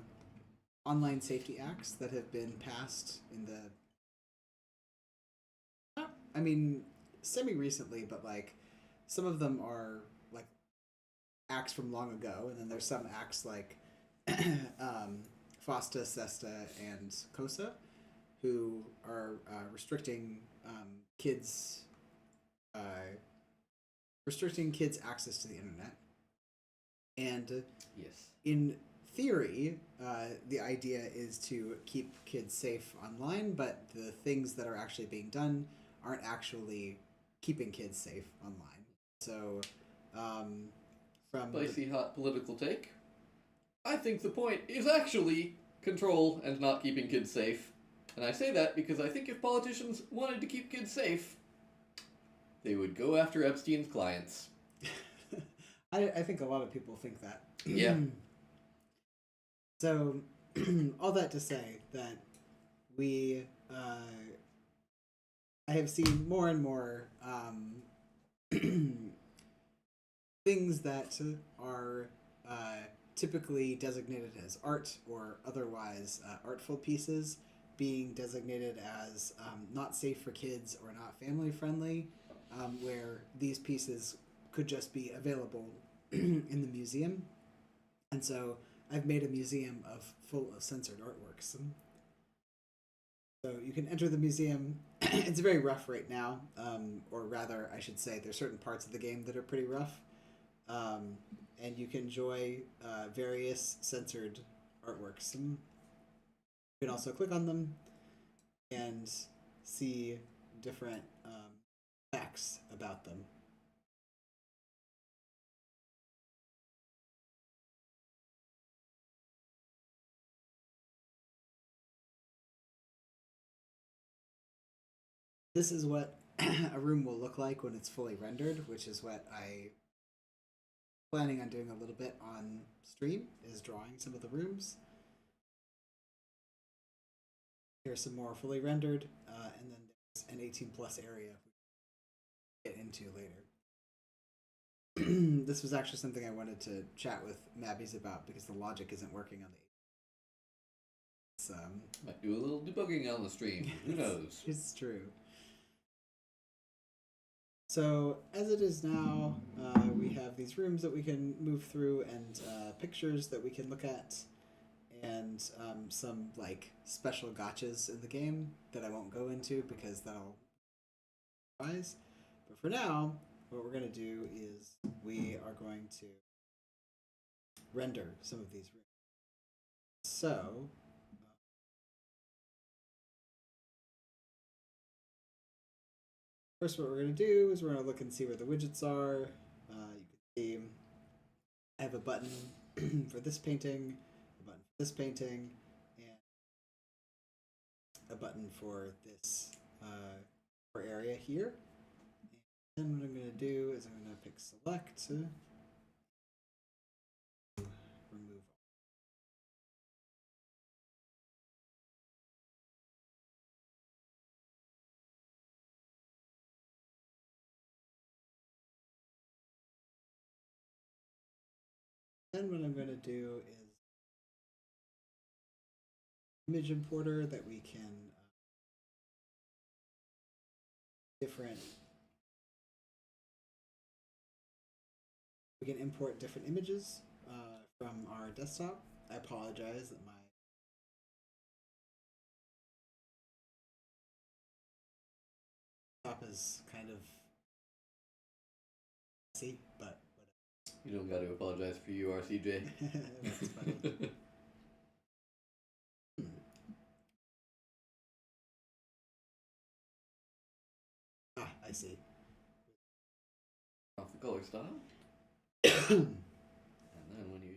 Speaker 2: online safety acts that have been passed in the. I mean, semi-recently, but like some of them are like acts from long ago, and then there's some acts like FOSTA, SESTA, and COSA, who are restricting kids access to the internet. And
Speaker 1: yes,
Speaker 2: in theory, the idea is to keep kids safe online, but the things that are actually being done aren't actually keeping kids safe online. So, from
Speaker 1: Spicy hot political take. I think the point is actually control and not keeping kids safe. And I say that because I think if politicians wanted to keep kids safe, they would go after Epstein's clients.
Speaker 2: I think a lot of people think that.
Speaker 1: Yeah.
Speaker 2: So, all that to say that we, I have seen more and more things that are typically designated as art or otherwise artful pieces being designated as not safe for kids or not family friendly, where these pieces could just be available in the museum. And so I've made a museum full of censored artworks. So you can enter the museum. It's very rough right now, or rather, I should say, there's certain parts of the game that are pretty rough. And you can enjoy various censored artworks. You can also click on them and see different facts about them. This is what a room will look like when it's fully rendered, which is what I planning on doing a little bit on stream, is drawing some of the rooms. Here's some more fully rendered, and then there's an 18 plus area we get into later. This was actually something I wanted to chat with Mabbees about because the logic isn't working on the.
Speaker 1: Might do a little debugging on the stream. Who knows?
Speaker 2: It's true. So as it is now, we have these rooms that we can move through and pictures that we can look at, and some like special gotchas in the game that I won't go into because that'll surprise. But for now, what we're going to do is we are going to render some of these rooms. So first, what we're going to do is we're going to look and see where the widgets are. You can see I have a button for this painting, a button for this painting, and a button for this area here. And then what I'm going to do is I'm going to pick select, remove. Then what I'm going to do is image importer that we can we can import different images from our desktop. I apologize that my desktop is kind of messy, but whatever.
Speaker 1: You don't got to apologize for you, RCJ.
Speaker 2: That's funny. I see.
Speaker 1: Off the color style. And then when you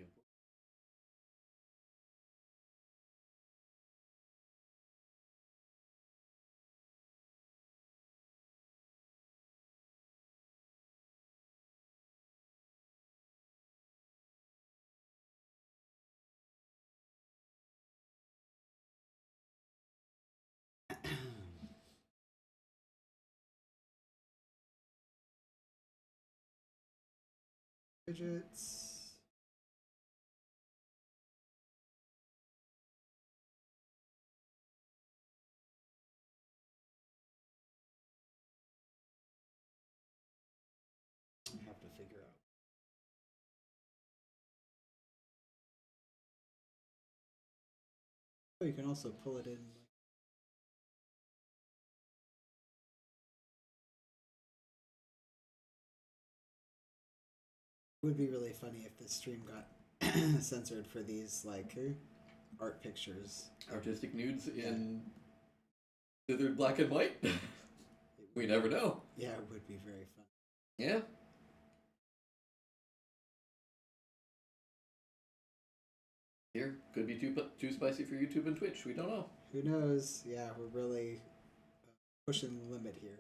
Speaker 2: widgets. I have to figure out. Oh, you can also pull it in. It would be really funny if this stream got censored for these like art pictures.
Speaker 1: artistic nudes in dithered black and white.
Speaker 2: It
Speaker 1: We never know.
Speaker 2: Yeah, it would be very fun.
Speaker 1: Yeah. Here could be too spicy for YouTube and Twitch. We don't know.
Speaker 2: Who knows? Yeah, we're really pushing the limit here.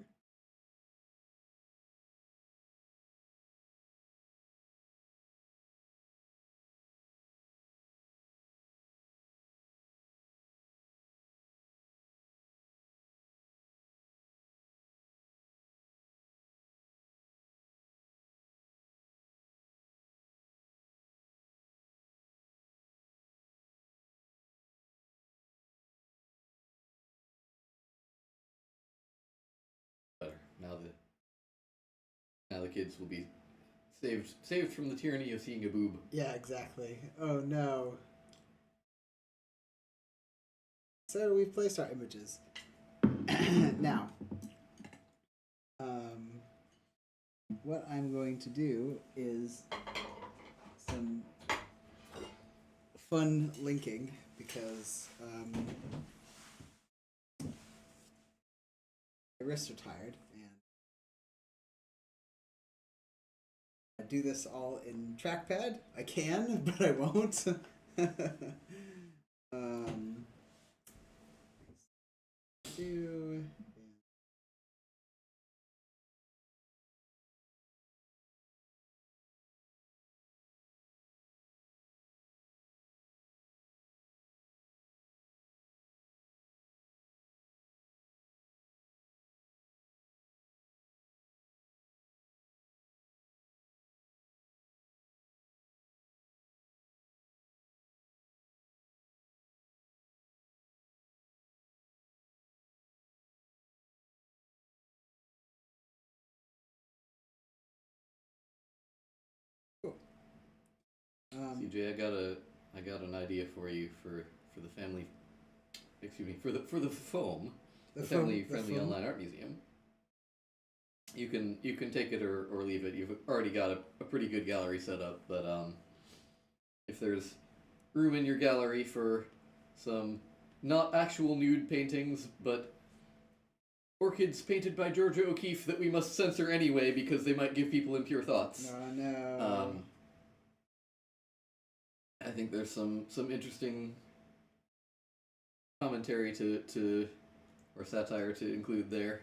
Speaker 1: Better now the kids will be saved from the tyranny of seeing a boob.
Speaker 2: Yeah, exactly. Oh no. So we've placed our images. Now, what I'm going to do is some fun linking because my wrists are tired and I do this all in trackpad. I can, but I won't. Do cool.
Speaker 1: CJ, I got an idea for you for the family. Excuse me, for the FFOAM, the family friendly online art museum. You can take it or leave it. You've already got a pretty good gallery set up, but if there's room in your gallery for some not actual nude paintings, but orchids painted by Georgia O'Keeffe that we must censor anyway because they might give people impure thoughts.
Speaker 2: Oh no.
Speaker 1: I think there's some interesting commentary to or satire to include there.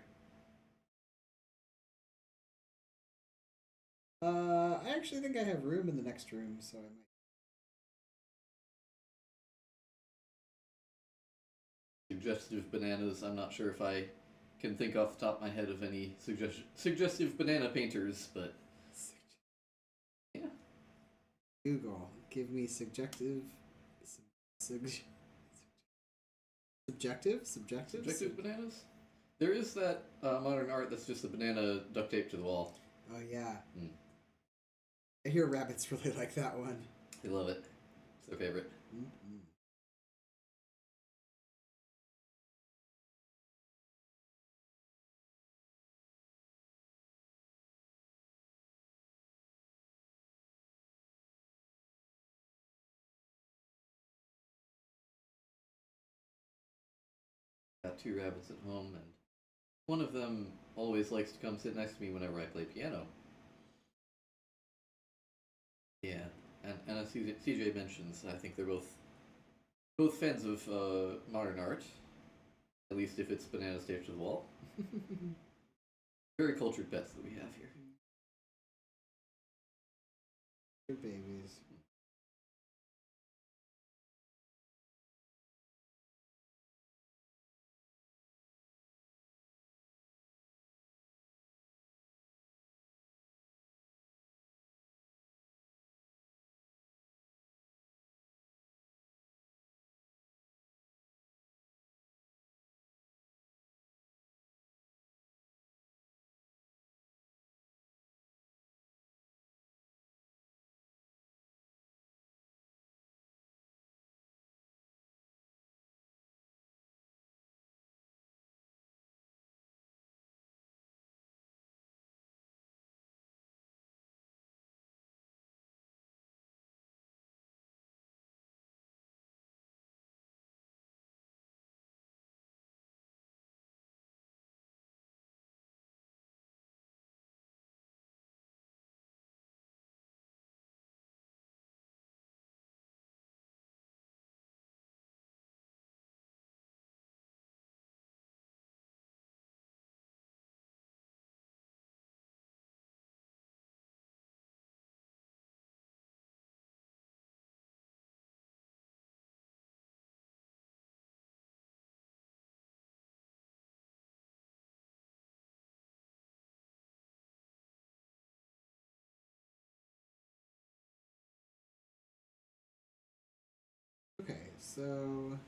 Speaker 2: I actually think I have room in the next room, so I might.
Speaker 1: Suggestive bananas. I'm not sure if I can think off the top of my head of any suggestive banana painters, but yeah.
Speaker 2: Google, give me subjective
Speaker 1: Bananas. There is that modern art that's just a banana duct taped to the wall.
Speaker 2: Oh yeah. I hear rabbits really like that one.
Speaker 1: They love it. It's their favorite.
Speaker 2: Mm-hmm.
Speaker 1: Got two rabbits at home, and one of them always likes to come sit next to me whenever I play piano. Yeah, and as CJ mentions, I think they're both fans of modern art, at least if it's banana taped to the wall. Very cultured pets that we have here.
Speaker 2: Good babies. So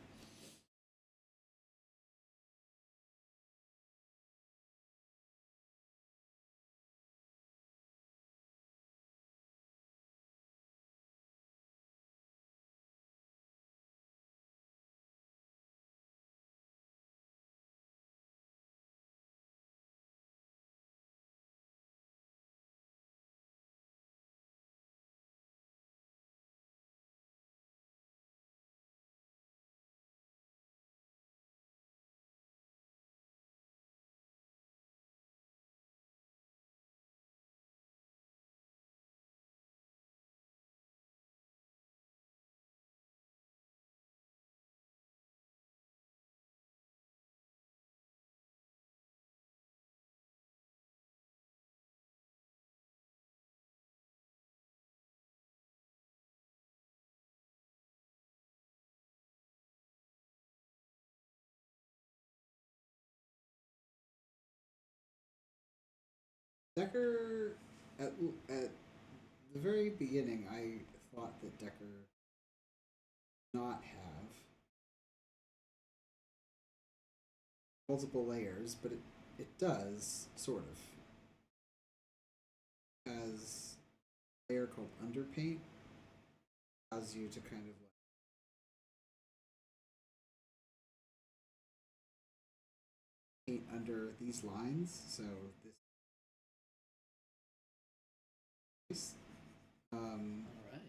Speaker 2: Decker, at the very beginning, I thought that Decker did not have multiple layers, but it does, sort of. It has a layer called underpaint, allows you to kind of like paint under these lines. So this,
Speaker 1: All right.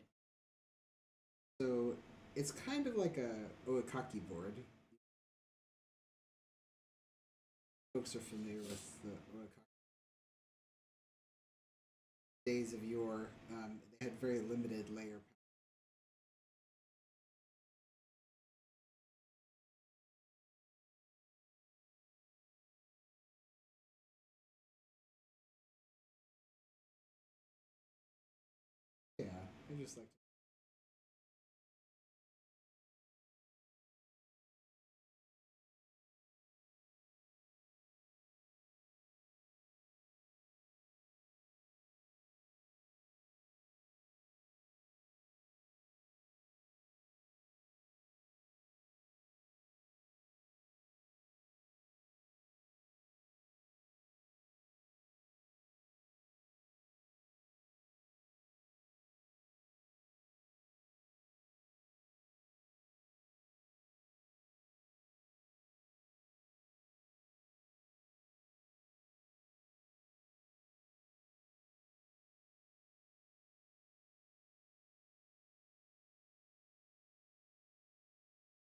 Speaker 2: so it's kind of like a Oikaki board. Folks are familiar with the Oikaki days of yore. They had very limited layer. Yeah, I just like.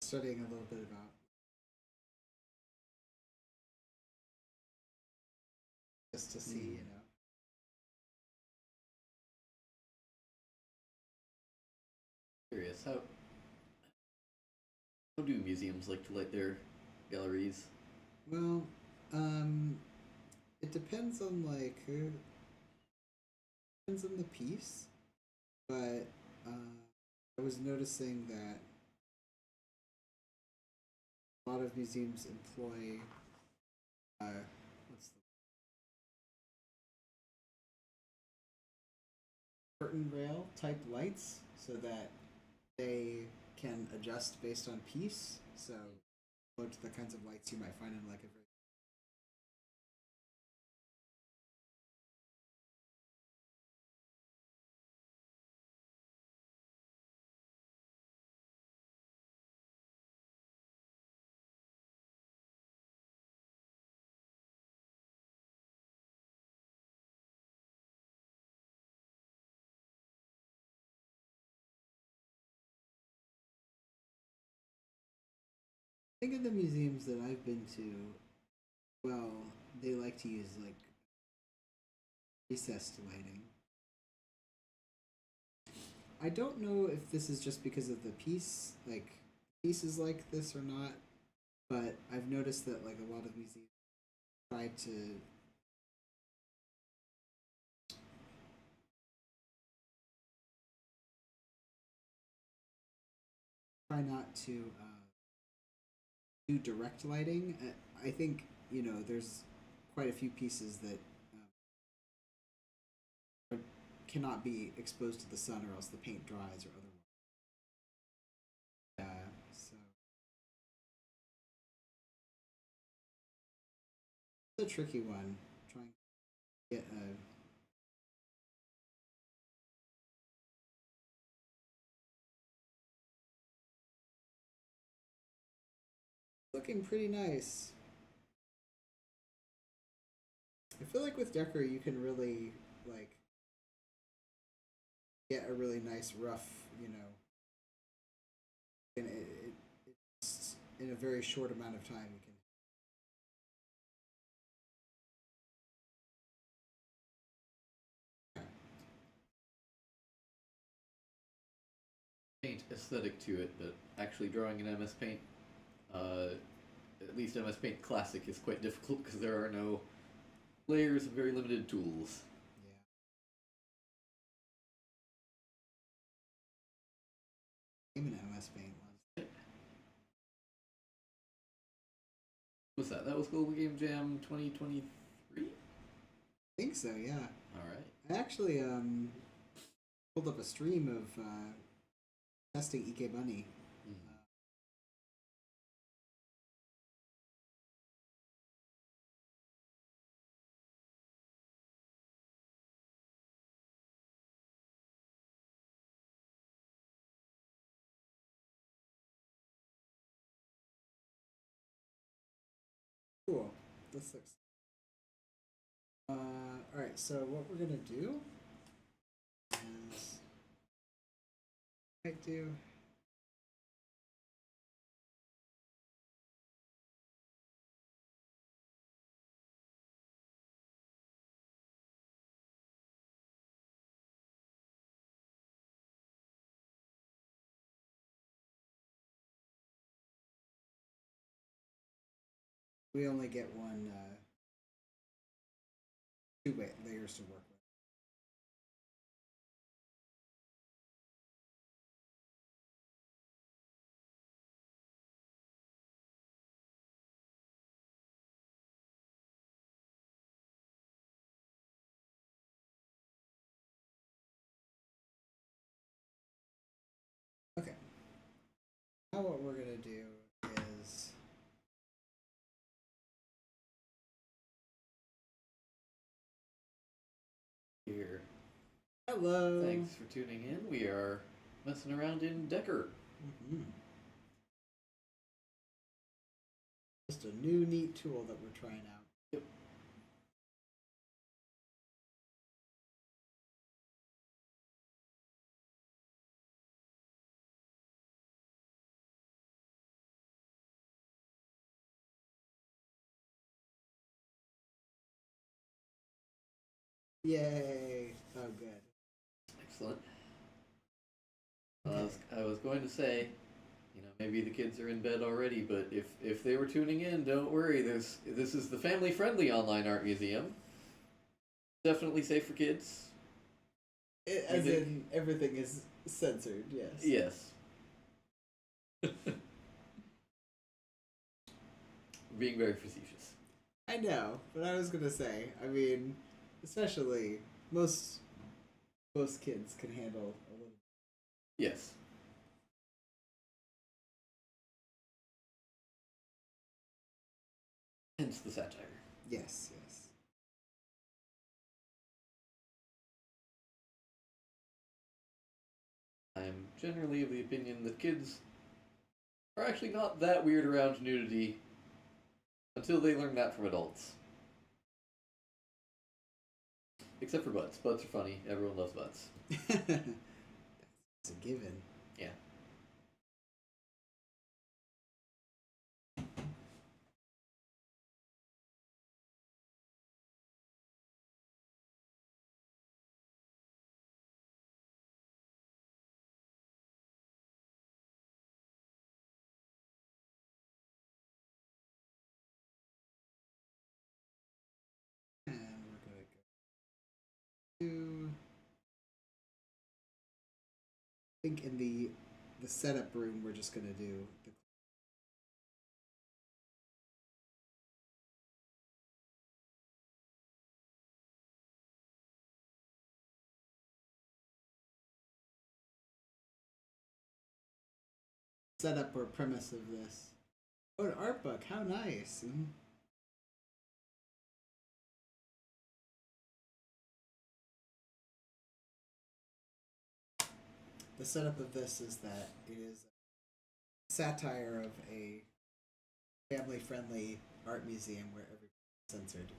Speaker 2: Studying a little bit about just to see, you know.
Speaker 1: Curious, how do museums like to light their galleries?
Speaker 2: Well, it depends on like depends on the piece, but I was noticing that a lot of museums employ what's the curtain rail type lights so that they can adjust based on piece. So, similar to the kinds of lights you might find in like a very I think in the museums that I've been to, well, they like to use like recessed lighting. I don't know if this is just because of the piece, like pieces like this or not, but I've noticed that like a lot of museums try to try not to do direct lighting. I think there's quite a few pieces that cannot be exposed to the sun, or else the paint dries or otherwise. It's a tricky one. Trying to get a. Looking pretty nice. I feel like with Decker you can really like get a really nice rough, you know, and it's in a very short amount of time you can.
Speaker 1: Paint aesthetic to it, but actually drawing in MS Paint, at least MS Paint Classic, is quite difficult because there are no layers and very limited tools.
Speaker 2: Yeah. Even MS Paint was.
Speaker 1: What's that? That was Global Game Jam 2023?
Speaker 2: I think so, yeah.
Speaker 1: Alright.
Speaker 2: I actually pulled up a stream of testing Ike Bunny. Cool. This looks. Alright, so what we're gonna do is I do. We only get one, two layers to work with. Okay. Now what we're gonna do is
Speaker 1: Here.
Speaker 2: hello.
Speaker 1: Thanks for tuning in. We are messing around in Decker.
Speaker 2: Mm-hmm. Just a new neat tool that we're trying out.
Speaker 1: Yep.
Speaker 2: Yay! Oh, good.
Speaker 1: Excellent.
Speaker 2: Okay.
Speaker 1: I was going to say, you know, maybe the kids are in bed already, but if they were tuning in, don't worry. This is the family-friendly online art museum. Definitely safe for kids.
Speaker 2: As in, everything is censored, yes.
Speaker 1: Yes. Being very facetious.
Speaker 2: I know, but I was gonna say, I mean, especially most kids can handle a little.
Speaker 1: Yes. Hence the satire.
Speaker 2: Yes, yes.
Speaker 1: I'm generally of the opinion that kids are actually not that weird around nudity until they learn that from adults. Except for butts. Butts are funny. Everyone loves butts.
Speaker 2: It's a given.
Speaker 1: Yeah.
Speaker 2: And we're gonna go to. I think in the setup room, we're just gonna do the. Setup or premise of this. Oh, an art book. How nice. the setup of this is that it is a satire of a family-friendly art museum where everything's censored.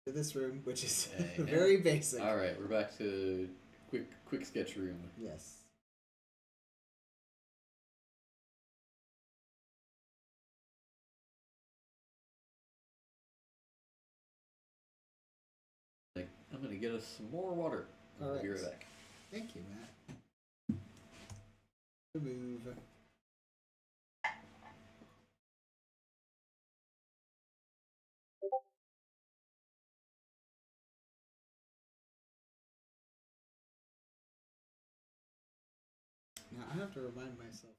Speaker 2: To this room, which is very basic.
Speaker 1: All right, we're back to quick sketch room.
Speaker 2: Yes.
Speaker 1: Like, I'm gonna get us some more water.
Speaker 2: All right.
Speaker 1: Be right back.
Speaker 2: Thank you, Matt. Remove. Now I have to remind myself.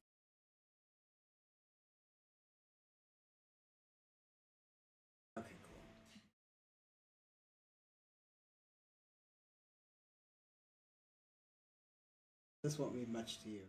Speaker 2: Okay, cool. This won't mean much to you.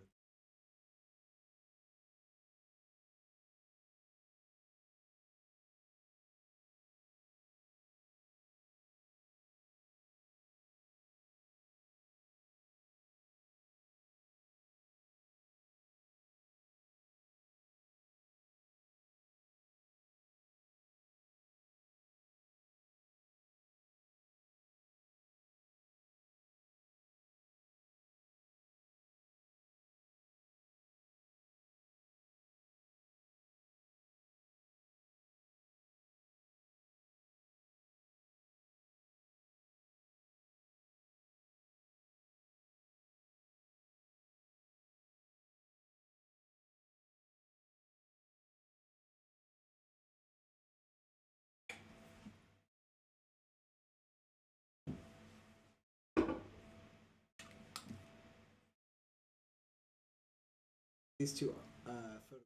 Speaker 2: These two photos.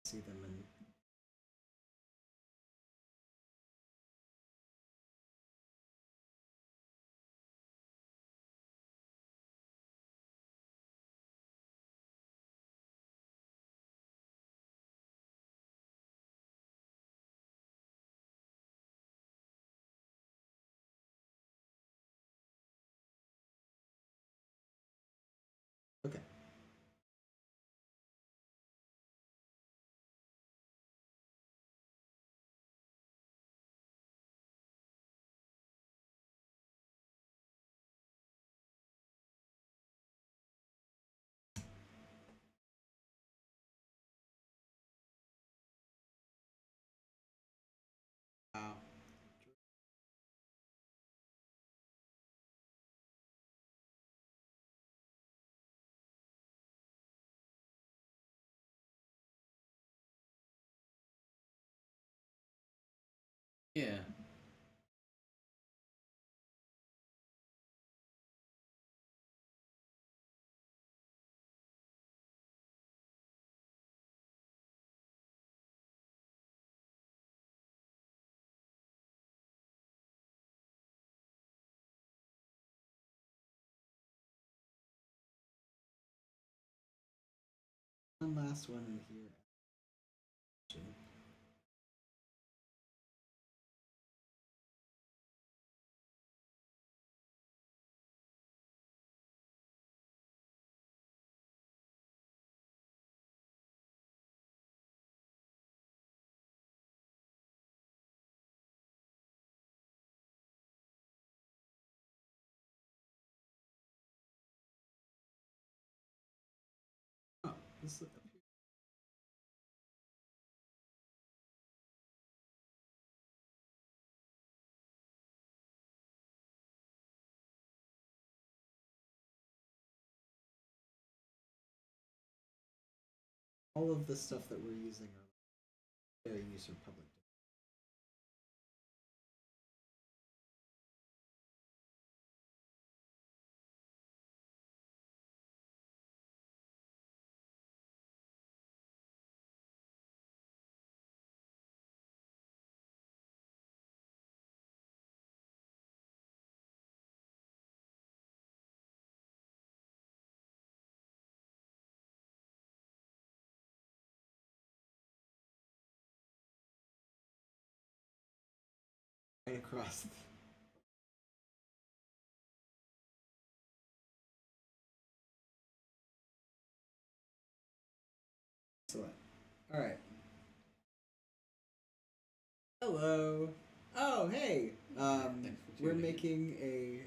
Speaker 2: See them in. Okay. Wow.
Speaker 1: Yeah.
Speaker 2: One last one in here. Oh, this is all of the stuff that we're using are fair use or public. right across. Excellent. All right. Hello. Oh, hey. We're making a.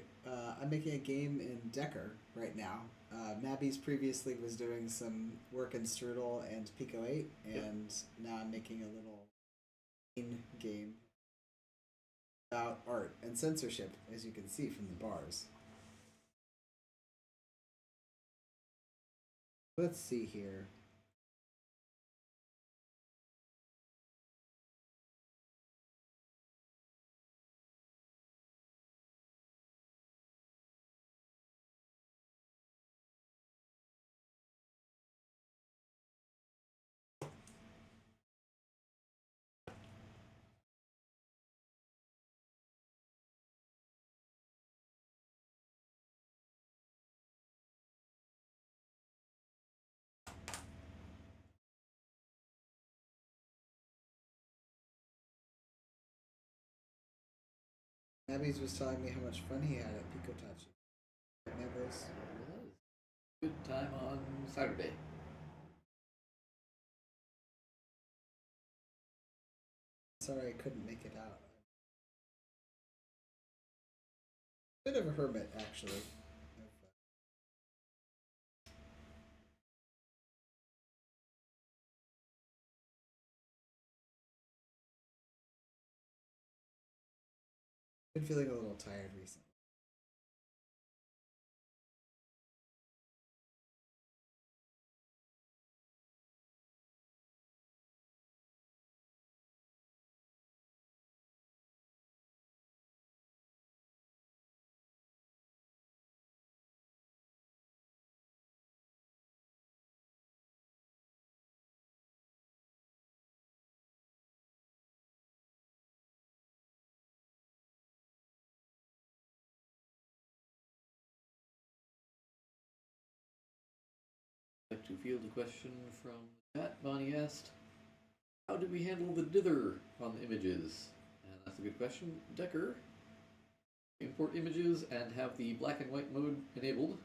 Speaker 2: I'm making a game in Decker right now. Mabbees previously was doing some work in Strudel and Pico 8, and now I'm making a little game about art and censorship, as you can see from the bars. Let's see here. Mabbees was telling me how much fun he had at Picotachi. Mabbees.
Speaker 1: Good time on Saturday.
Speaker 2: Sorry I couldn't make it out. Bit of a hermit, actually. Been feeling a little tired recently.
Speaker 1: Like to field a question from Matt. Bonnie asked, how do we handle the dither on the images? And that's a good question. Decker, import images and have the black and white mode enabled.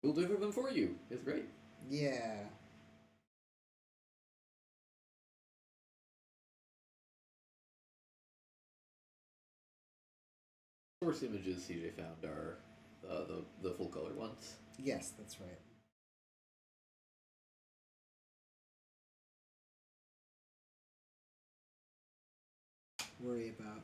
Speaker 1: We'll dither them for you. It's great.
Speaker 2: Yeah.
Speaker 1: Source images CJ found are the full color ones.
Speaker 2: Yes, that's right. Worry about.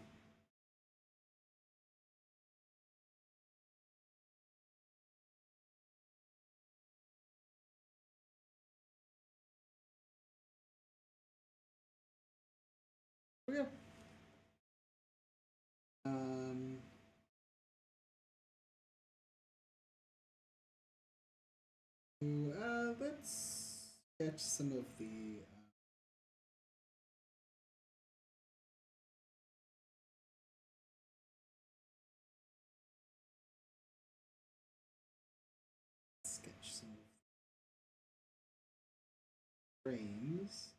Speaker 2: Okay. Um. Let's sketch some of the. Sketch some of the frames.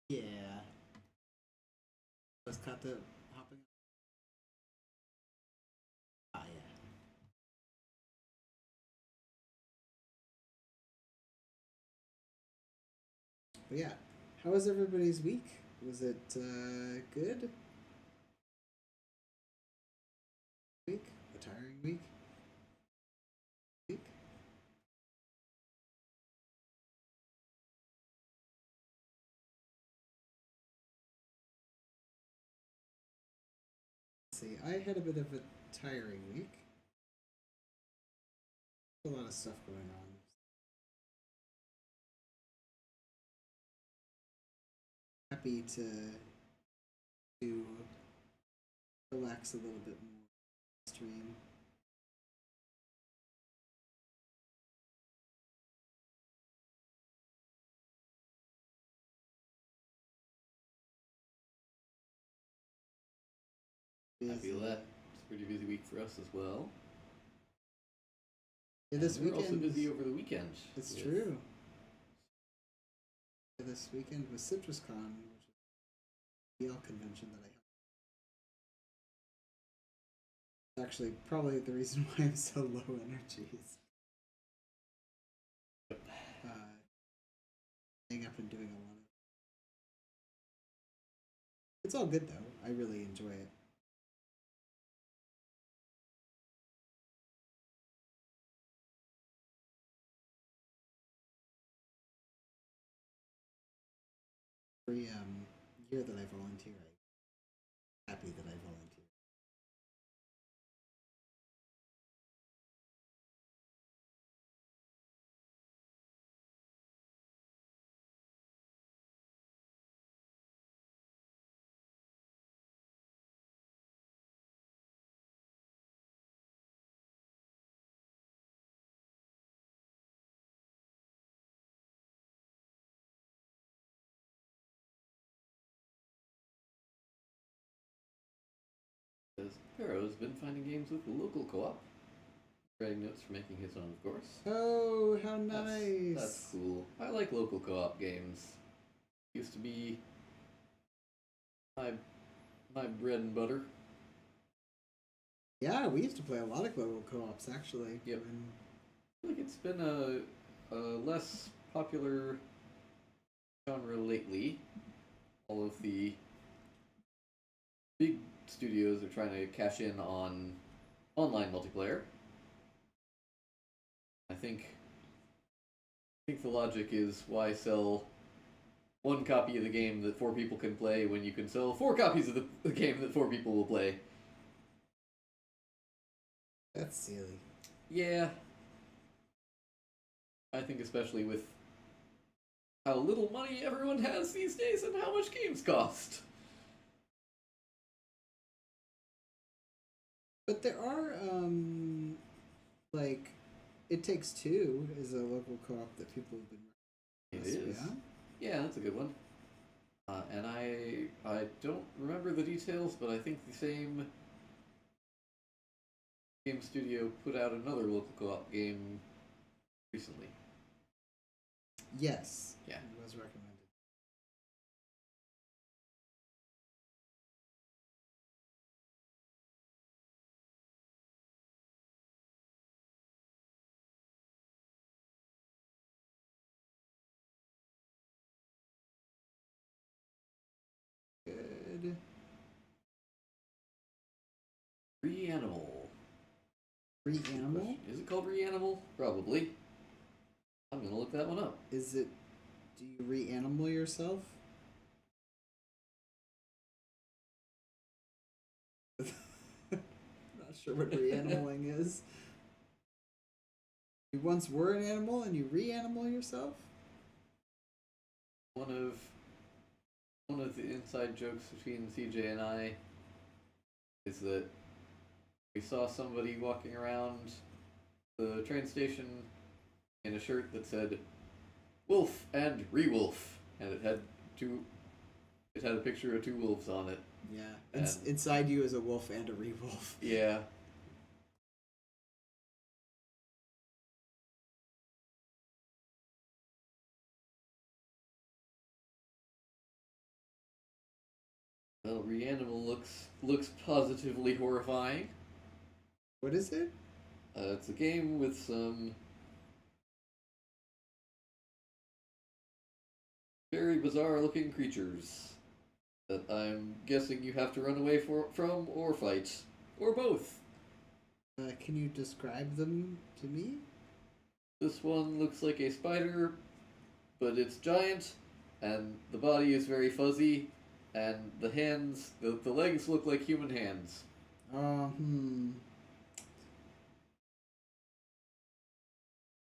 Speaker 2: Yeah. Let's cut the hopping. Ah, yeah. But yeah, how was everybody's week? Was it good? Week? A tiring week? Week? Let's see, I had a bit of a tiring week. A lot of stuff going on. Happy to relax a little bit more stream.
Speaker 1: I feel that. It's a pretty busy week for us as well.
Speaker 2: Yeah, this
Speaker 1: we're
Speaker 2: weekend.
Speaker 1: also busy over the weekend.
Speaker 2: It's true. Yeah, this weekend was CitrusCon, which is a BL convention that I helped. Actually, probably the reason why I'm so low energy is staying up and doing a lot of. It's all good though. I really enjoy it. Every year that I volunteer, I'm happy that I volunteer.
Speaker 1: Because Pharaoh's been finding games with local co-op. Writing notes for making his own, of course.
Speaker 2: Oh, how nice!
Speaker 1: That's cool. I like local co-op games. Used to be my bread and butter.
Speaker 2: Yeah, we used to play a lot of local co-ops actually.
Speaker 1: Yep. I feel like it's been a less popular genre lately. All of the big studios are trying to cash in on online multiplayer. I think the logic is why sell one copy of the game that 4 people can play when you can sell 4 copies of the game that 4 people will play.
Speaker 2: That's silly.
Speaker 1: Yeah. I think especially with how little money everyone has these days and how much games cost.
Speaker 2: But there are like It Takes Two is a local co-op that people have been.
Speaker 1: It is. Yeah, that's a good one. And I don't remember the details, but I think the same game studio put out another local co-op game recently.
Speaker 2: Yes.
Speaker 1: Yeah.
Speaker 2: It was recommended. Good.
Speaker 1: Reanimal.
Speaker 2: Reanimal?
Speaker 1: Is it called Reanimal? Probably. I'm gonna look that one up.
Speaker 2: Is it? Do you reanimal yourself? Not sure what reanimaling is. You once were an animal and you reanimal yourself?
Speaker 1: One of the inside jokes between CJ and I is that we saw somebody walking around the train station in a shirt that said "Wolf and Re-Wolf," and it had a picture of 2 wolves on it.
Speaker 2: Yeah. Inside you is a wolf and a re-wolf.
Speaker 1: Yeah. Well, Reanimal looks positively horrifying.
Speaker 2: What is it?
Speaker 1: It's a game with some very bizarre looking creatures that I'm guessing you have to run away from or fight, or both.
Speaker 2: Can you describe them to me?
Speaker 1: This one looks like a spider, but it's giant, and the body is very fuzzy, and the hands, the legs look like human hands.
Speaker 2: And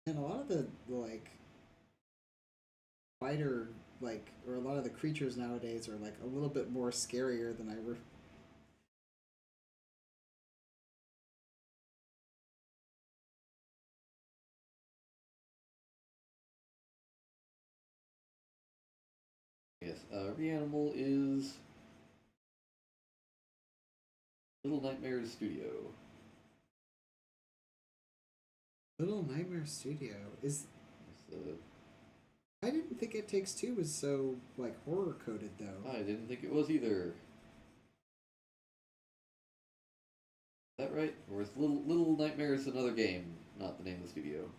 Speaker 2: a lot of the like spider or a lot of the creatures nowadays are like a little bit more scarier than I were.
Speaker 1: Yes, Reanimal is Little Nightmares Studio.
Speaker 2: Little Nightmare Studio is.
Speaker 1: It's,
Speaker 2: I didn't think It Takes Two was so like horror coded though.
Speaker 1: I didn't think it was either. Is that right? Or is Little Nightmares another game, not the name of the studio?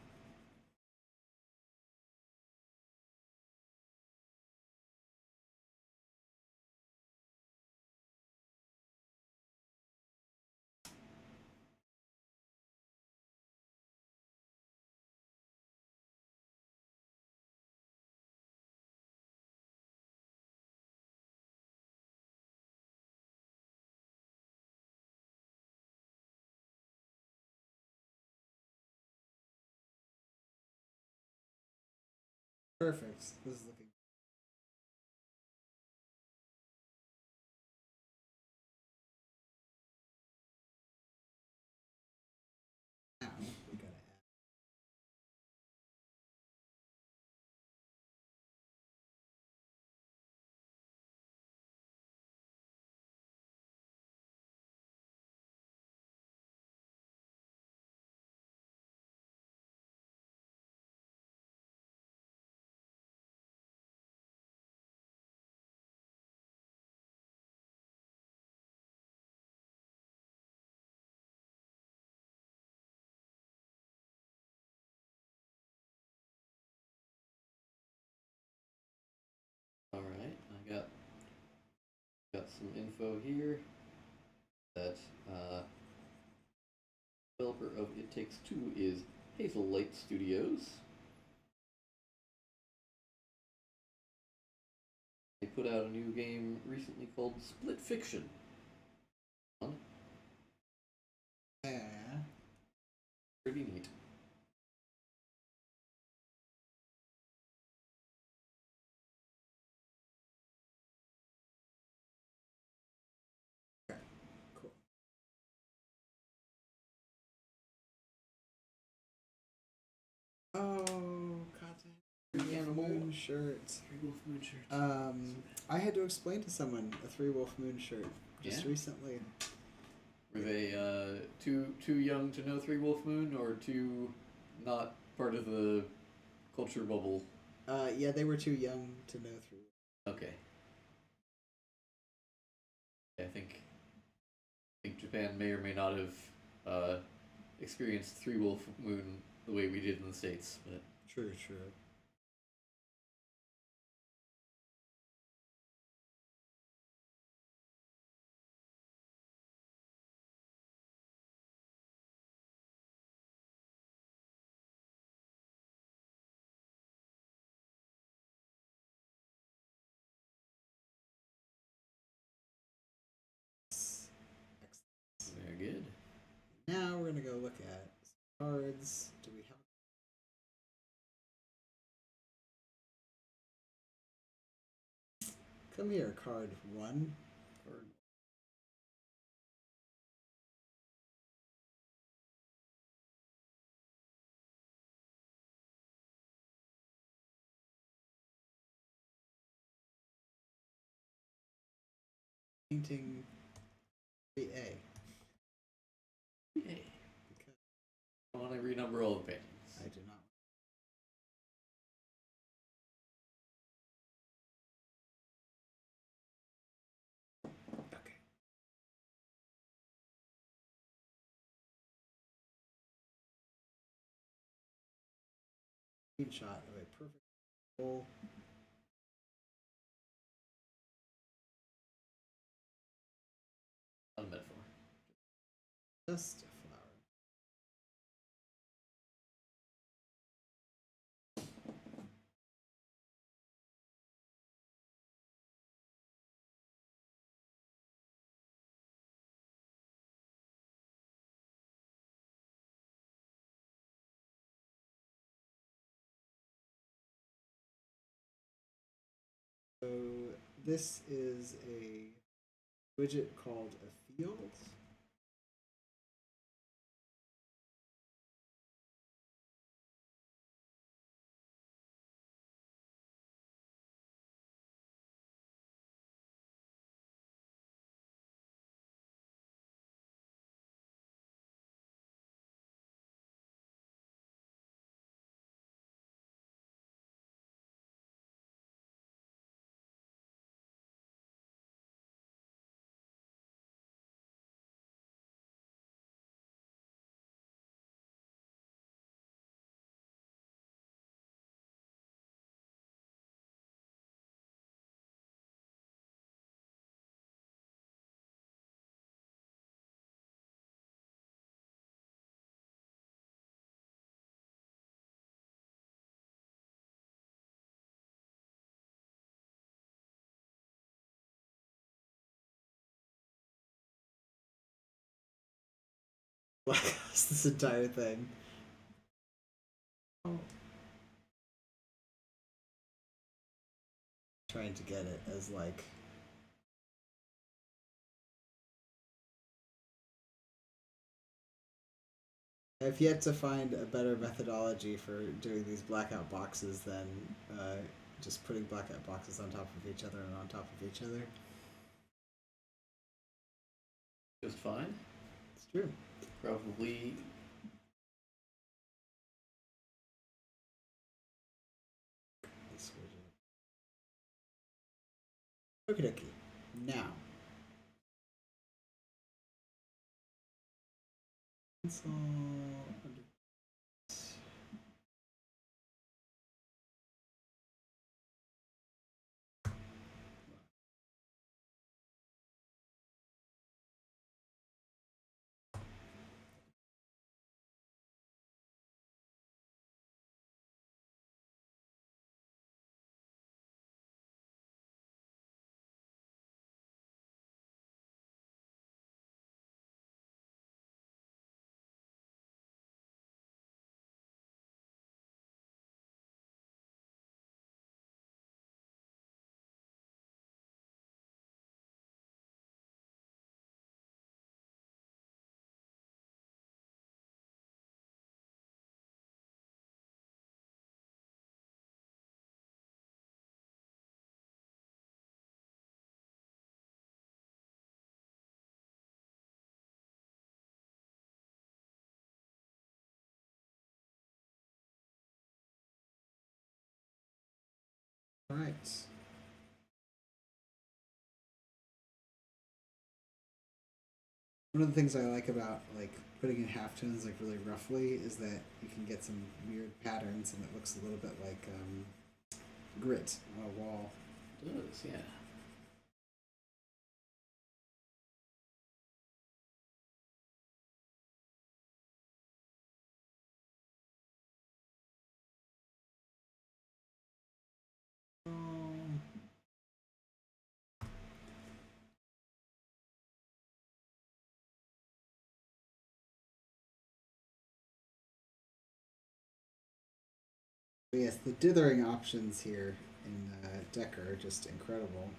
Speaker 2: Perfect. This is looking. Now we gotta add.
Speaker 1: Alright, I got some info here that developer of It Takes Two is Hazel Light Studios. They put out a new game recently called Split Fiction.
Speaker 2: Yeah.
Speaker 1: Pretty neat.
Speaker 2: Cool. Oh, content.
Speaker 1: Three animal.
Speaker 2: Moon shirts.
Speaker 3: Three Wolf Moon shirt.
Speaker 2: I had to explain to someone a Three Wolf Moon shirt just
Speaker 1: Yeah?
Speaker 2: recently.
Speaker 1: Were they too young to know Three Wolf Moon, or too not part of the culture bubble?
Speaker 2: Yeah, they were too young to know Three.
Speaker 1: Okay. I think Japan may or may not have experienced Three Wolf Moon the way we did in the States, but
Speaker 2: True. Excellent.
Speaker 1: very good.
Speaker 2: Now we're gonna go look at some cards. Do we have? Come here, card one.
Speaker 1: Or
Speaker 2: Painting 3A.
Speaker 1: hey,
Speaker 2: Because
Speaker 1: I want to renumber all the paintings.
Speaker 2: I do not. Okay. Screenshot of a perfect hole.
Speaker 1: Not a metaphor.
Speaker 2: Just a flower. So this is a widget called a field. this entire thing. Oh. Trying to get it as like. I've yet to find a better methodology for doing these blackout boxes than just putting blackout boxes on top of each other and on top of each other.
Speaker 1: Just fine.
Speaker 2: It's true.
Speaker 1: Probably.
Speaker 2: Okie dokie. Now. Console. All right. One of the things I like about like putting in halftones like really roughly is that you can get some weird patterns and it looks a little bit like grit on a wall.
Speaker 1: It does, yeah.
Speaker 2: But yes, the dithering options here in Decker are just incredible.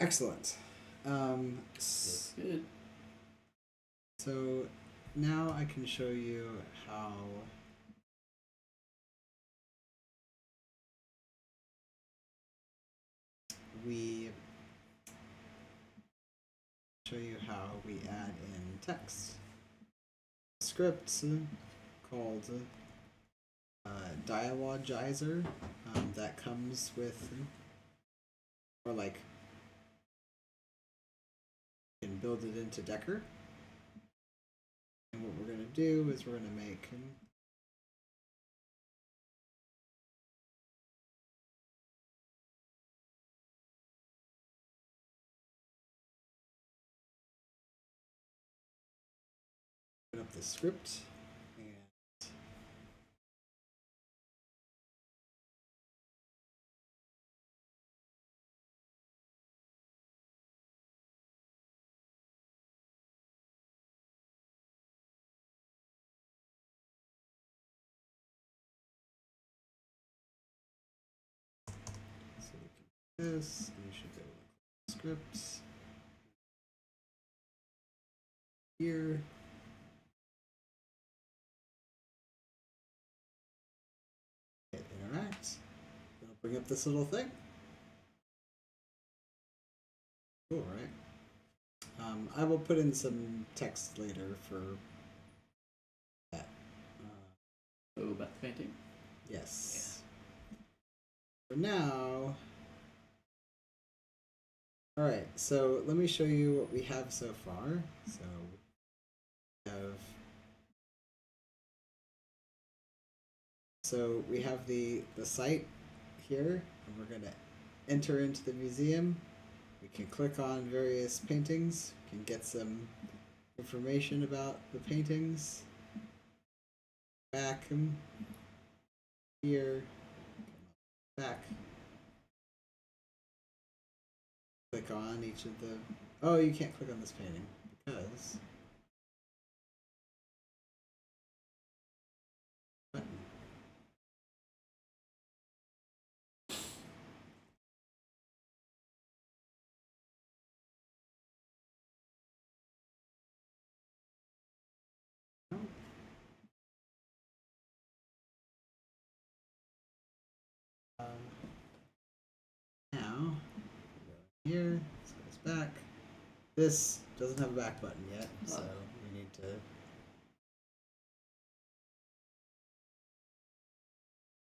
Speaker 2: Excellent.
Speaker 1: That's good.
Speaker 2: So now I can show you how we add in text. A script called Dialogizer that comes with, or like, you can build it into Decker. And what we're going to do is we're going to make put up the script and so we can do this, and we should go to scripts here. bring up this little thing. Cool, right? I will put in some text later for that.
Speaker 1: Oh, about the painting?
Speaker 2: Yes. Yeah. For now. Alright, so let me show you what we have so far. So we have the site here, and we're gonna enter into the museum. We can click on various paintings, we can get some information about the paintings. Back here, back. Click on each of the. Oh, you can't click on this painting because. Button. Now, here, so it's back. This doesn't have a back button yet, so we need to.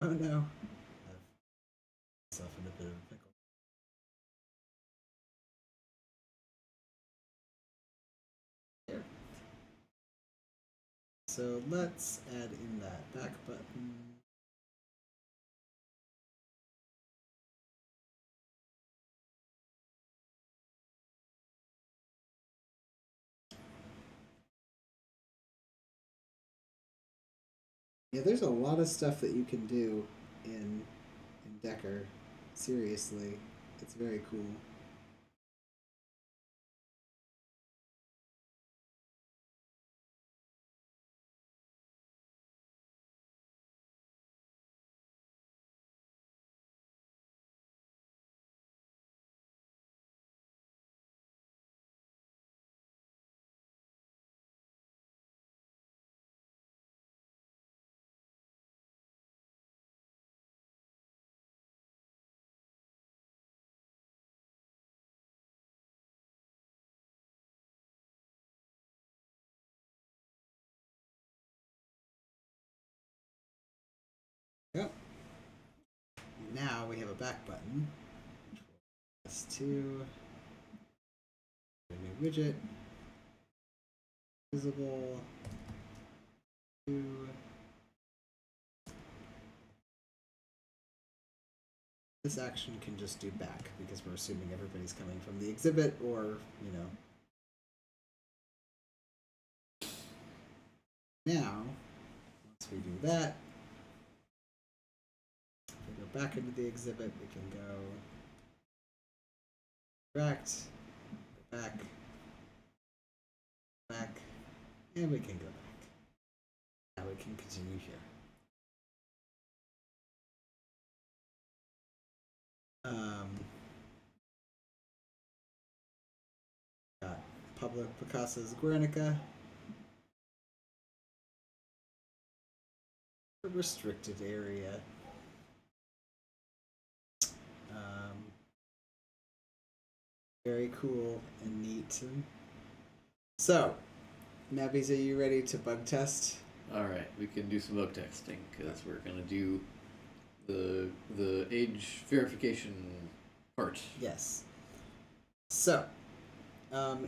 Speaker 2: Oh no. I've myself in a bit of a pickle. Here. So let's add in that back button. Yeah, there's a lot of stuff that you can do in Decker. Seriously, it's very cool. Yep. Now we have a back button. S2. A new widget. Visible. 2. This action can just do back because we're assuming everybody's coming from the exhibit or, you know. Now, once we do that, if we go back into the exhibit, we can go direct, go back, back, and we can go back. Now we can continue here. Got Public Picasso's Guernica. A restricted area. Very cool and neat. So, Mabbees, are you ready to bug test?
Speaker 1: Alright, we can do some bug testing, because we're going to do the age verification part.
Speaker 2: Yes. So,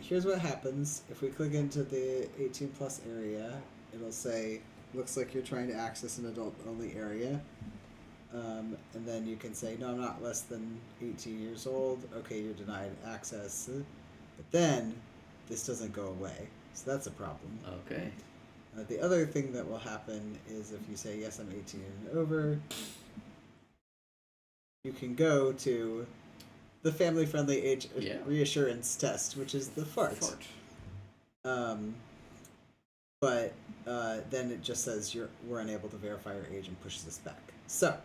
Speaker 2: here's what happens. If we click into the 18 plus area, it'll say, looks like you're trying to access an adult only area. And then you can say, no, I'm not less than 18 years old. Okay, you're denied access. But then this doesn't go away. So that's a problem.
Speaker 1: Okay.
Speaker 2: The other thing that will happen is if you say, yes, I'm 18 and over, you can go to the family-friendly age reassurance test, which is the fart. But then it just says we're unable to verify your age and pushes us back. So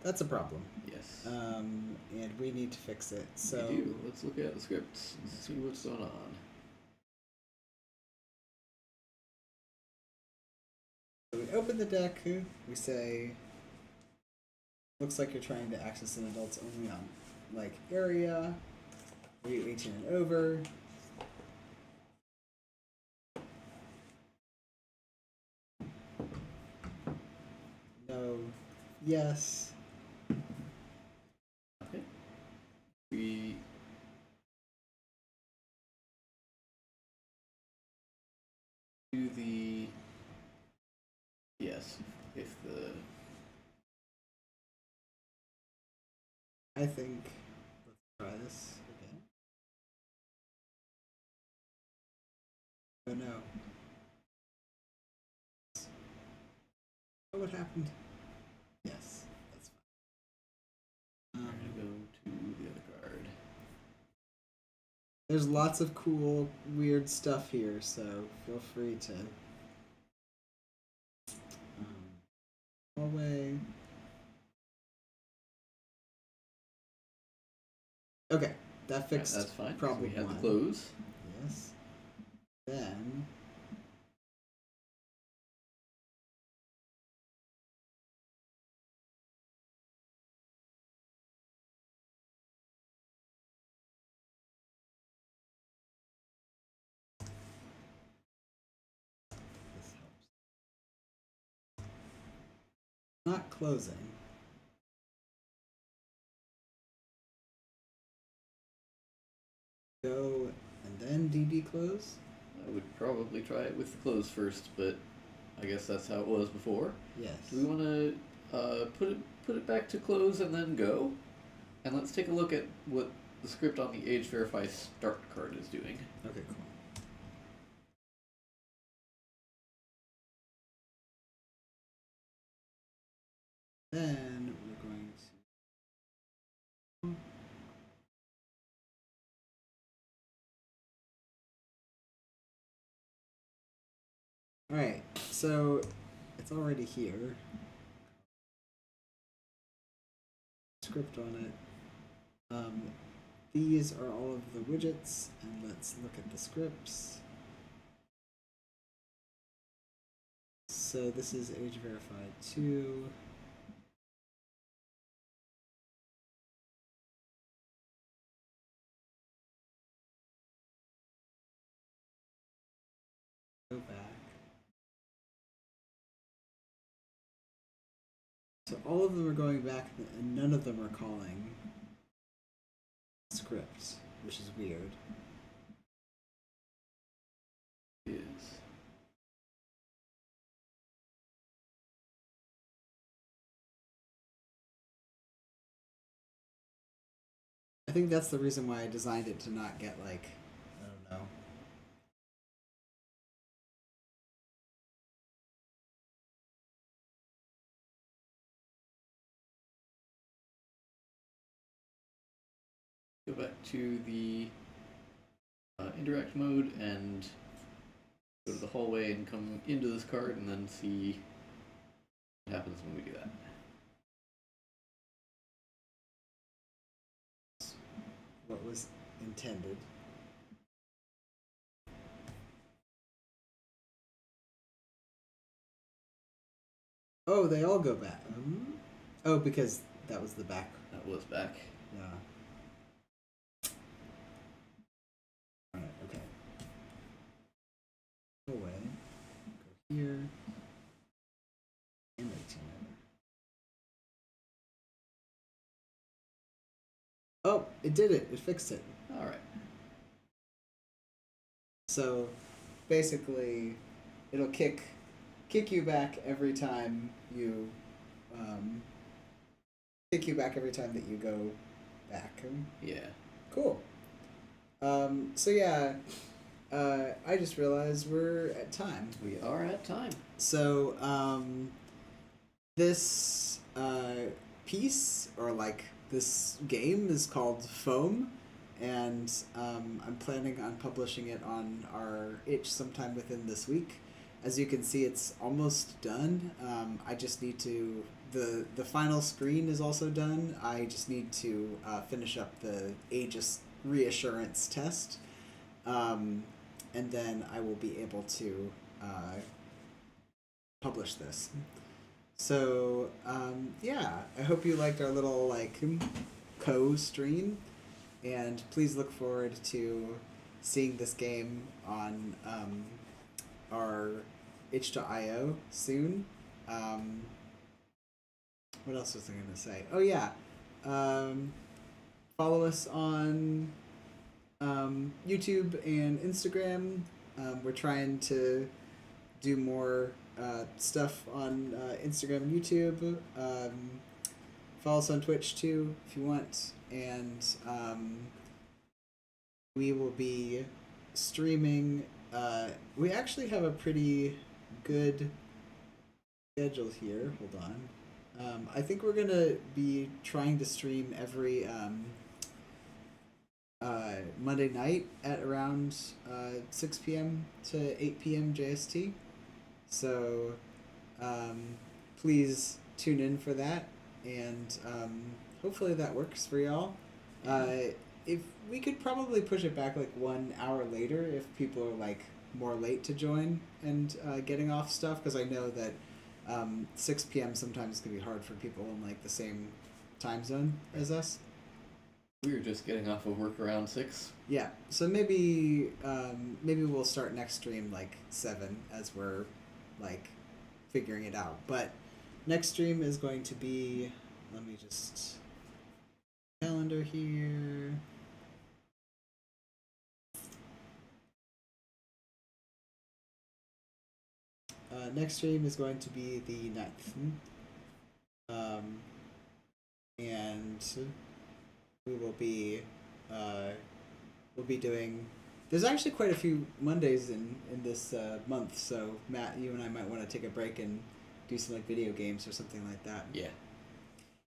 Speaker 2: that's a problem.
Speaker 1: Yes.
Speaker 2: And we need to fix it. So
Speaker 1: we do. Let's look at the scripts and see what's going on.
Speaker 2: So we open the deck. We say Looks like you're trying to access an adults only on like area. Are you 18 and over? No. Yes.
Speaker 1: Okay. We do the yes if the
Speaker 2: I think let's try this again. Oh no. Oh, what happened? Yes, that's fine.
Speaker 1: we're gonna go to the other card.
Speaker 2: There's lots of cool, weird stuff here, so feel free to hallway. Okay, that fixed.
Speaker 1: Right, that's fine.
Speaker 2: Problem
Speaker 1: So we have
Speaker 2: one.
Speaker 1: the close.
Speaker 2: Yes. Then this helps. Not closing. Go and then DD close.
Speaker 1: I would probably try it with the close first, but I guess that's how it was before.
Speaker 2: Yes.
Speaker 1: Do we want to put it back to close and then go? And let's take a look at what the script on the age verify start card is doing.
Speaker 2: Okay, cool. Then we're going to Alright, so it's already here. Script on it. These are all of the widgets, and let's look at the scripts. So this is age verified 2. Go back. So all of them are going back, and none of them are calling scripts, which is weird.
Speaker 1: Is
Speaker 2: I think that's the reason why I designed it to not get like, I don't know.
Speaker 1: go back to the interact mode and go to the hallway and come into this card and then see what happens when we do that.
Speaker 2: What was intended. Oh, they all go back. Oh, because that was the back.
Speaker 1: That was back.
Speaker 2: Yeah. Alright, okay. Go away. Go here. And 18. Oh, it did it. It fixed it.
Speaker 1: All right.
Speaker 2: So, basically, it'll kick you back every time you kick you back every time that you go back.
Speaker 1: Yeah.
Speaker 2: Cool. So yeah, I just realized we're at time.
Speaker 1: We are at time.
Speaker 2: So this piece, or like this game, is called FFOAM, and I'm planning on publishing it on our itch sometime within this week. As you can see, it's almost done. I just need to... The final screen is also done. I just need to finish up the Aegis reassurance test. And then I will be able to publish this. So yeah, I hope you liked our little like co-stream, and please look forward to seeing this game on our itch.io soon. What else was I gonna say? Oh yeah, follow us on YouTube and Instagram. We're trying to do more stuff on Instagram and YouTube. Follow us on Twitch too if you want, and we will be streaming. We actually have a pretty good schedule here. Hold on. I think we're gonna be trying to stream every Monday night at around 6 p.m. to 8 p.m. JST. So please tune in for that, and hopefully that works for y'all. If we could probably push it back like 1 hour later if people are like more late to join and getting off stuff, because I know that 6 p.m. sometimes can be hard for people in like the same time zone as us.
Speaker 1: We were just getting off of work around 6.
Speaker 2: Yeah, so maybe we'll start next stream like 7 as we're like figuring it out. But next stream is going to be, let me just calendar here. Next stream is going to be the 9th. And we will be we'll be doing, there's actually quite a few Mondays in this month, so Matt, you and I might want to take a break and do some like video games or something like that.
Speaker 1: Yeah.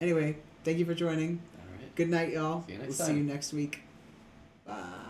Speaker 2: Anyway, thank you for joining.
Speaker 1: All right.
Speaker 2: Good night, y'all.
Speaker 1: See you next
Speaker 2: We'll
Speaker 1: time.
Speaker 2: see you next week. Bye.